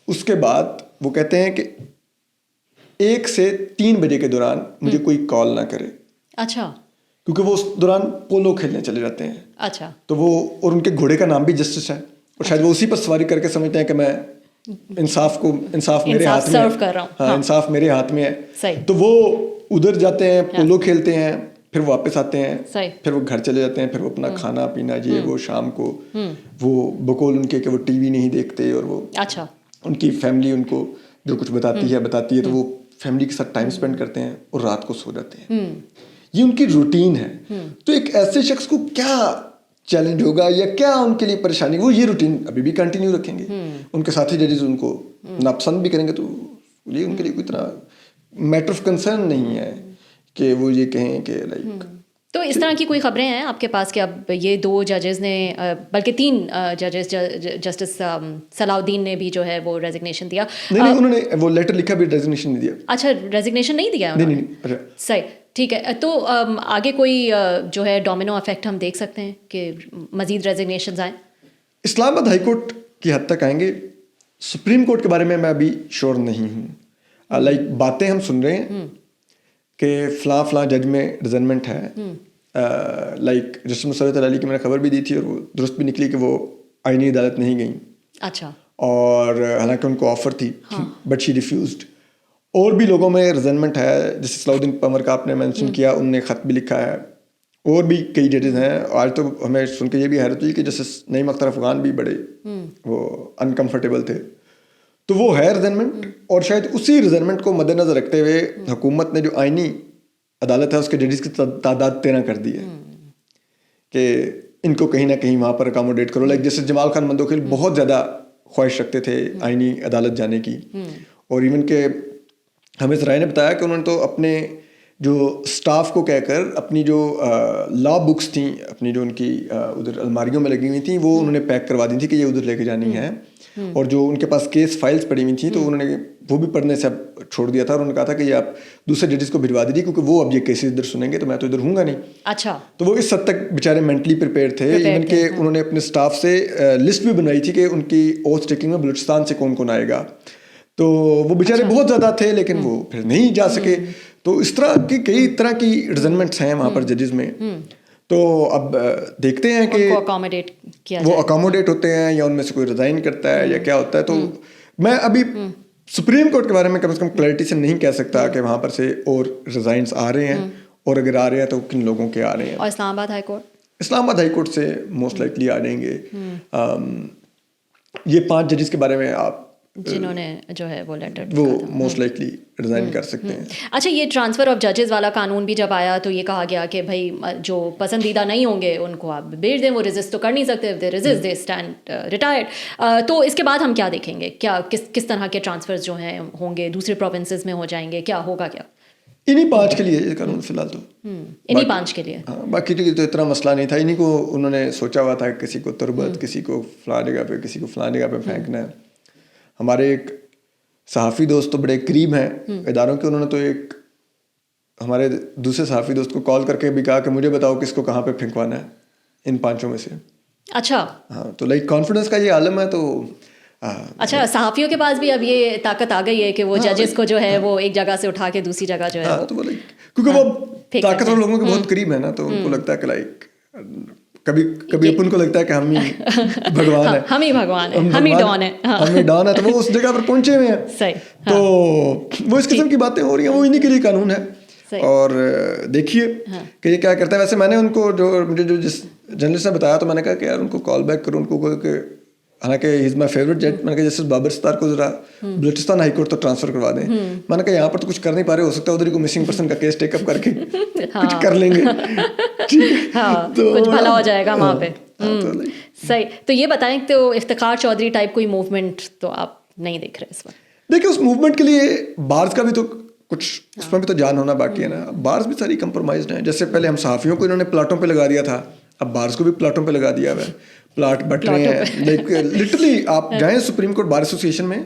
اس کے بعد وہ کہتے ہیں کہ 1 سے 3 بجے کے دوران مجھے کوئی کال نہ کرے. اچھا, کیونکہ وہ اس دوران پولو کھیلنے چلے جاتے ہیں. اچھا, تو وہ, اور ان کے گھوڑے کا نام بھی جسٹس ہے, اور شاید وہ اسی پر سواری کر کے سمجھتے ہیں کہ میں انصاف میرے ہاتھ میں ہے. ہاں, انصاف میرے ہاتھ میں ہے. تو وہ ادھر جاتے ہیں, پولو کھیلتے ہیں, پھر واپس آتے ہیں, پھر وہ گھر چلے جاتے ہیں, پھر وہ اپنا کھانا پینا یہ وہ شام کو وہ بقول ان کے کہ وہ ٹی وی نہیں دیکھتے, اور وہ اچھا ان کی فیملی ان کو جو کچھ بتاتی ہے تو وہ فیملی کے ساتھ ٹائم اسپینڈ کرتے ہیں اور رات کو سو جاتے ہیں. یہ ان کی روٹین ہے. تو ایک ایسے شخص کو کیا چیلنج ہوگا یا کیا ان کے لیے پریشانی, وہ یہ روٹین ابھی بھی کنٹینیو رکھیں گے. ان کے ساتھی ججز ان کو ناپسند بھی کریں گے, تو یہ ان کے لیے کوئی اتنا میٹر آف کنسرن نہیں ہے کہ وہ یہ کہیں کہ لائک. تو اس طرح کی کوئی خبریں ہیں آپ کے پاس کہ اب یہ 2 ججز نے, بلکہ 3 ججز, جسٹس صلاح الدین نے بھی جو ہے وہ ریزگنیشن دیا؟ نہیں, انہوں نے وہ لیٹر لکھا بھی, ریزگنیشن نہیں دیا. اچھا, ریزگنیشن نہیں دیا؟ نہیں. صحیح, ٹھیک ہے. تو آگے کوئی جو ہے ڈومینو افیکٹ ہم دیکھ سکتے ہیں کہ مزید ریزگنیشنز آئیں؟ اسلام آباد ہائی کورٹ کی حد تک آئیں گے. سپریم کورٹ کے بارے میں ابھی شور نہیں ہوں. لائک باتیں ہم سن رہے ہیں کہ فلاں جج میں ریزنمنٹ ہے. لائک جسٹس مسرت علی کی میں نے خبر بھی دی تھی, اور وہ درست بھی نکلی کہ وہ آئینی عدالت نہیں گئیں. اچھا, اور حالانکہ ان کو آفر تھی بٹ شی ریفیوزڈ. اور بھی لوگوں میں ریزنمنٹ ہے, جیسے صلاح الدین پمر کا آپ نے مینشن کیا, ان نے خط بھی لکھا ہے. اور بھی کئی ججز ہیں. آج تو ہمیں سن کے یہ بھی حیرت ہوئی کہ جسٹس نعیم اختر افغان بھی بڑے وہ انکمفرٹیبل تھے. تو وہ ہے ریزنمنٹ, اور شاید اسی ریزنمنٹ کو مد نظر رکھتے ہوئے حکومت نے جو آئینی عدالت ہے اس کے ججز کی تعداد 13 کر دی ہے کہ ان کو کہیں نہ کہیں وہاں پر اکاموڈیٹ کرو. لائک جیسے جمال خان مندوخیل بہت زیادہ خواہش رکھتے تھے آئینی عدالت جانے کی, اور ایون کہ ہمیں ذرائع نے بتایا کہ انہوں نے تو اپنے جو اسٹاف کو کہہ کر اپنی جو لا بکس تھیں, اپنی جو ان کی ادھر الماریوں میں لگی ہوئی تھیں, وہ انہوں نے پیک کروا دی تھی کہ یہ ادھر لے کے جانی ہے. اور جو ان کے پاس کیس فائلز پڑی ہوئی تھیں تو انہوں نے وہ بھی پڑھنے سے اب چھوڑ دیا تھا, اور انہوں نے کہا تھا کہ یہ آپ دوسرے ججز کو بھجوا دیجیے کیونکہ وہ اب یہ کیسز ادھر سنیں گے تو میں تو ادھر ہوں گا نہیں. اچھا, تو وہ اس حد تک بیچارے مینٹلی پریپیئر تھے. ایون کہ انہوں نے اپنے اسٹاف سے لسٹ بھی بنوائی تھی کہ ان کی اوتھ ٹیکنگ میں بلوچستان سے کون کون آئے گا. تو وہ بیچارے بہت زیادہ تھے لیکن وہ پھر نہیں جا سکے. تو اس طرح کی کئی طرح کی ریزنمنٹس ہیں وہاں پر ججز میں. تو اب دیکھتے ہیں کہ وہ اکاموڈیٹ ہوتے ہیں یا ان میں سے کوئی ریزائن کرتا ہے یا کیا ہوتا ہے. تو میں ابھی سپریم کورٹ کے بارے میں کم از کم کلیئرٹی سے نہیں کہہ سکتا کہ وہاں پر سے اور ریزائنس آ رہے ہیں, اور اگر آ رہے ہیں تو کن لوگوں کے آ رہے ہیں. اور اسلام آباد ہائی کورٹ سے موسٹ لائکلی آ جائیں گے. یہ 5 ججز کے بارے میں آپ جنہوں نے جو ہے وہ لیٹر وہ موسٹ لائکلی ریزائن کر سکتے ہیں. اچھا یہ ٹرانسفر آف ججز والا قانون بھی جب آیا تو یہ کہا گیا کہ بھائی جو پسندیدہ نہیں ہوں گے ان کو آپ بھیج دیں, وہ ریزسٹ تو کر نہیں سکتے, دے ریزسٹ دے اسٹینڈ ریٹائرڈ. تو اس کے بعد ہم کیا دیکھیں گے, کیا کس طرح کے ٹرانسفرز جو ہیں ہوں گے, دوسرے پروونسز میں ہو جائیں گے, کیا ہوگا کیا؟ انہیں 5 کے لیے یہ قانون فی الحال تو انہیں 5 کے لیے. ہاں, باقی تو اتنا مسئلہ نہیں تھا. انہیں کو انہوں نے سوچا ہوا تھا کسی کو تربت, کسی کو فلاں جگہ پہ, کسی کو فلاں جگہ پہ پھینکنا ہے. ہمارے ایک صحافی دوست تو بڑے قریب ہیں اداروں کے, انہوں نے تو ایک ہمارے دوسرے صحافی دوست کو کال کر کے بھی کہا کہ مجھے بتاؤ کس کو کہاں پہ پھینکوانا ہے ان 5 میں سے. اچھا ہاں, تو لائک کانفیڈنس کا یہ عالم ہے. تو اچھا صحافیوں کے پاس بھی اب یہ طاقت آ گئی ہے کہ وہ ججز کو جو ہے وہ ایک جگہ سے اٹھا کے دوسری جگہ جو ہے, تو وہ لائک کیونکہ وہ طاقتور لوگوں کے بہت قریب ہے نا, تو ان کو لگتا ہے کہ لائک کبھی اپن کو لگتا ہے کہ ہم ہی بھگوان ہیں, ہم ہی بھگوان ہیں, ہم ہی ڈان ہیں, ہم ہی ڈان ہے, تو وہ اس جگہ پر پہنچے ہوئے ہیں. صحیح. تو وہ اس قسم کی باتیں ہو رہی ہیں, وہ انہیں کے لیے قانون ہے. اور دیکھیے کہ یہ کیا کرتا ہے. ویسے میں نے ان کو مجھے جس جرنلسٹ نے بتایا تو میں نے کہا کہ یار ان کو کال بیک کروں, ان کو کہ حالانکہ ہی از مائی فیوریٹ جج, میں نے کہا جسٹس بابر ستار کو ذرا بلوچستان ہائی کورٹ تک ٹرانسفر کروا دیں. میں نے کہا یہاں پر تو کچھ کر نہیں پا رہے, ہو سکتا ہے ادھر کو مسنگ پرسن کا کیس ٹیک اپ کر کے کچھ کر لیں گے, کچھ بھلا ہو جائے گا وہاں پہ. صحیح. تو یہ بتائیں تو افتخار چودھری ٹائپ کوئی موومنٹ تو آپ نہیں دیکھ رہے اس وقت؟ دیکھیں اس موومنٹ کے لیے بارز کا بھی تو کچھ اس میں بھی تو جان ہونا باقی ہے نا. بارز بھی ساری کمپرومائزڈ ہیں. جیسے پہلے ہم صحافیوں کو انہوں نے پلاٹوں پہ لگا دیا تھا, اب بارز کو بھی پلاٹوں پہ لگا دیا ہوا ہے. پلاٹ بٹ رہے ہیں لائک لٹرلی. آپ جائیں سپریم کورٹ بار ایسوسیشن میں,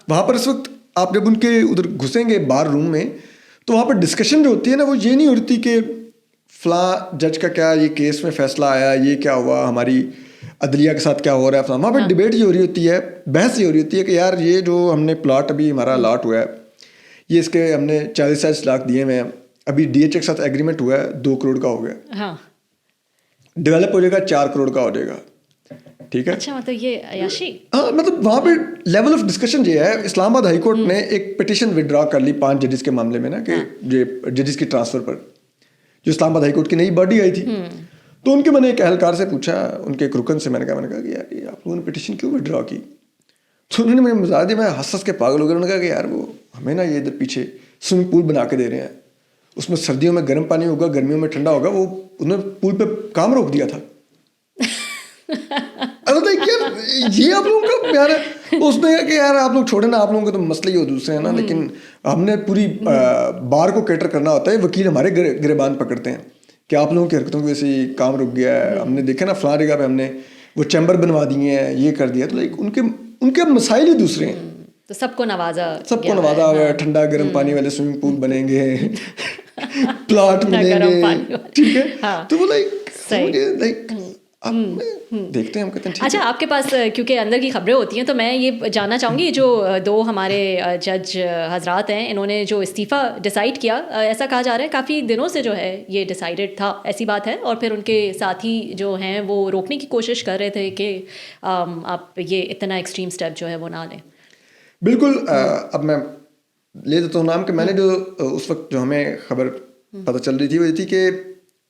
وہاں پر اس وقت آپ جب ان کے ادھر گھسیں گے بار روم میں, تو وہاں پر ڈسکشن جو ہوتی ہے نا, وہ یہ نہیں ہوتی کہ فلاں جج کا کیا یہ کیس میں فیصلہ آیا, یہ کیا ہوا, ہماری عدلیہ کے ساتھ کیا ہو رہا ہے. وہاں پر ڈبیٹ یہ ہو رہی ہوتی ہے, بحث یہ ہو رہی ہوتی ہے کہ یار یہ جو ہم نے پلاٹ ابھی ہمارا الاٹ ہوا ہے, یہ اس کے ہم نے 40 لاکھ دیے ہوئے ہیں, ابھی ڈی ایچ کے ساتھ ایگریمنٹ ہوا ہے 2 کروڑ کا ہو گیا, ڈیولپ ہو جائے گا 4 کروڑ کا ہو جائے گا. ٹھیک ہے. اچھا مطلب یہ عیاشی. ہاں مطلب وہاں پہ لیول آف ڈسکشن یہ ہے. اسلام آباد ہائی کورٹ نے ایک پٹیشن ودرا کر لی 5 ججز کے معاملے میں نا, کہ ججز کی ٹرانسفر پر, جو اسلام آباد ہائی کورٹ کی نئی باڈی آئی تھی. تو ان کے میں نے ایک اہلکار سے پوچھا, ان کے ایک رکن سے, میں نے کہا کہ یار یہ آپ لوگوں نے پٹیشن کیوں ودرا کی؟ تو انہوں نے مجھے مزاح دیا, میں ہنس کے پاگل ہو گیا. انہوں نے کہا کہ یار وہ ہمیں نا یہ ادھر پیچھے سوئمنگ پول بنا کے دے رہے ہیں, اس میں سردیوں میں گرم پانی ہوگا, گرمیوں میں ٹھنڈا ہوگا, وہ انہوں نے پول پہ کام روک دیا تھا. یہ آپ لوگوں کا پیار ہے. اس نے کہا کہ یار آپ لوگ چھوڑے نا, آپ لوگوں کے تو مسئلے ہی ہو دوسرے ہیں نا, لیکن ہم نے پوری بار کو کیٹر کرنا ہوتا ہے. وکیل ہمارے گریبان پکڑتے ہیں کہ آپ لوگوں کی حرکتوں کی وجہ سے کام رک گیا ہے, ہم نے دیکھا نا فلاں جگہ پہ ہم نے وہ چیمبر بنوا دیے ہیں, یہ کر دیا. تو لائک ان کے مسائل ہی دوسرے ہیں. تو سب کو نوازا ہوا ہے, ٹھنڈا گرم پانی والے سوئمنگ پول بنیں گے, پلاٹ ملیں گے, ٹھیک ہے. تو وہ لائک دیکھتے ہیں ہم کہتے ہیں. اچھا آپ کے پاس کیونکہ اندر کی خبریں ہوتی ہیں, تو میں یہ جاننا چاہوں گی, جو 2 ہمارے جج حضرات ہیں انہوں نے جو استعفیٰ ڈیسائیڈ کیا, ایسا کہا جا رہا ہے کافی دنوں سے جو ہے یہ ڈیسائیڈڈ تھا, ایسی بات ہے, اور پھر ان کے ساتھی جو ہیں وہ روکنے کی کوشش کر رہے تھے کہ آپ یہ اتنا ایکسٹریم اسٹیپ جو ہے وہ نہ لیں. بالکل. اب میں لے دیتا ہوں نام کہ میں نے جو اس وقت جو ہمیں خبر پتہ چل رہی تھی وہ یہ تھی کہ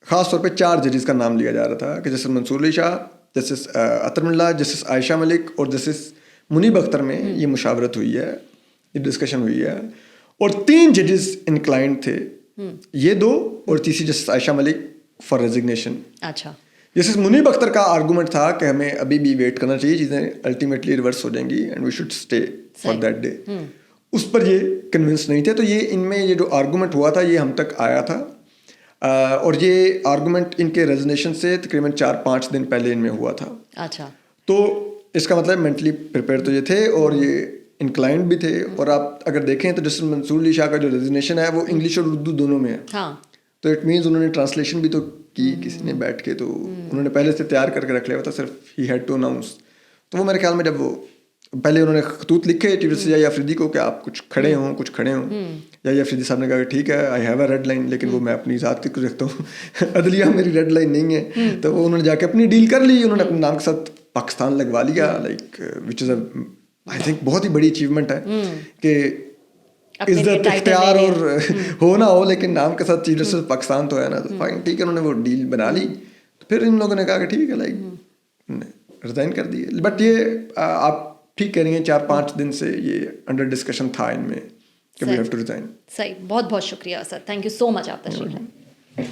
خاص طور پہ 4 ججز کا نام لیا جا رہا تھا, کہ جسٹس منصور علی شاہ, جسٹس اطہر اللہ, جسٹس عائشہ ملک اور جسٹس منیب اختر میں یہ مشاورت ہوئی ہے, یہ ڈسکشن ہوئی ہے, اور 3 ججز انکلائنڈ تھے, یہ 2 اور تیسری justice Ayesha Malik for resignation. اچھا. جسٹس منیب اختر کا آرگومنٹ تھا کہ ہمیں ابھی بھی ویٹ کرنا چاہیے, چیزیں الٹیمیٹلی ریورس ہو جائیں گی and we should stay for that day. اس پر یہ کنونس نہیں تھے. تو یہ ان میں یہ جو آرگومنٹ ہوا تھا یہ ہم تک آیا تھا, اور یہ آرگومنٹ ان کے ریزنیشن سے تقریباً 4-5 دن پہلے ان میں ہوا تھا. اچھا. تو اس کا مطلب مینٹلی پریپیئر تو یہ تھے اور یہ انکلائنڈ بھی تھے. اور آپ اگر دیکھیں تو جسٹس منصور علی شاہ کا جو ریزنیشن ہے وہ انگلش اور اردو دونوں میں ہے. تو اٹ مینس انہوں نے ٹرانسلیشن بھی تو کی کسی نے بیٹھ کے, تو انہوں نے پہلے سے تیار کر کے رکھ لیا ہوا تھا, صرف ہی ہیڈ ٹو اناؤنس. تو وہ میرے خیال میں جب وہ پہلے انہوں نے خطوط لکھے چیف جسٹس یا افریدی کو کہ آپ کچھ کھڑے ہوں, یا افریدی صاحب نے کہا کہ ٹھیک ہے I have a red line, لیکن وہ میں اپنی ذات کی رکھتا ہوں, عدلیہ میری ریڈ لائن نہیں ہے. تو وہ انہوں نے جا کے اپنی ڈیل کر لی, انہوں نے اپنے نام کے ساتھ پاکستان لگوا لیا, like which is a I think بہت ہی بڑی اچیومنٹ ہے کہ عزت اختیار اور ہو نہ ہو لیکن نام کے ساتھ چیف جسٹس پاکستان تو ہے نا. تو فائن ٹھیک ہے, انہوں نے وہ ڈیل بنا لی. تو پھر ان لوگوں نے کہا کہ ٹھیک ہے لائک ریزائن کر دیے. بٹ یہ آپ ٹھیک کہہ رہی ہیں, 4-5 دن سے یہ انڈر ڈسکشن تھا ان میں کہ وی ہیو ٹو ریزائن. صحیح, بہت بہت شکریہ سر, تھینک یو سو مچ آپ تشریف لائیں.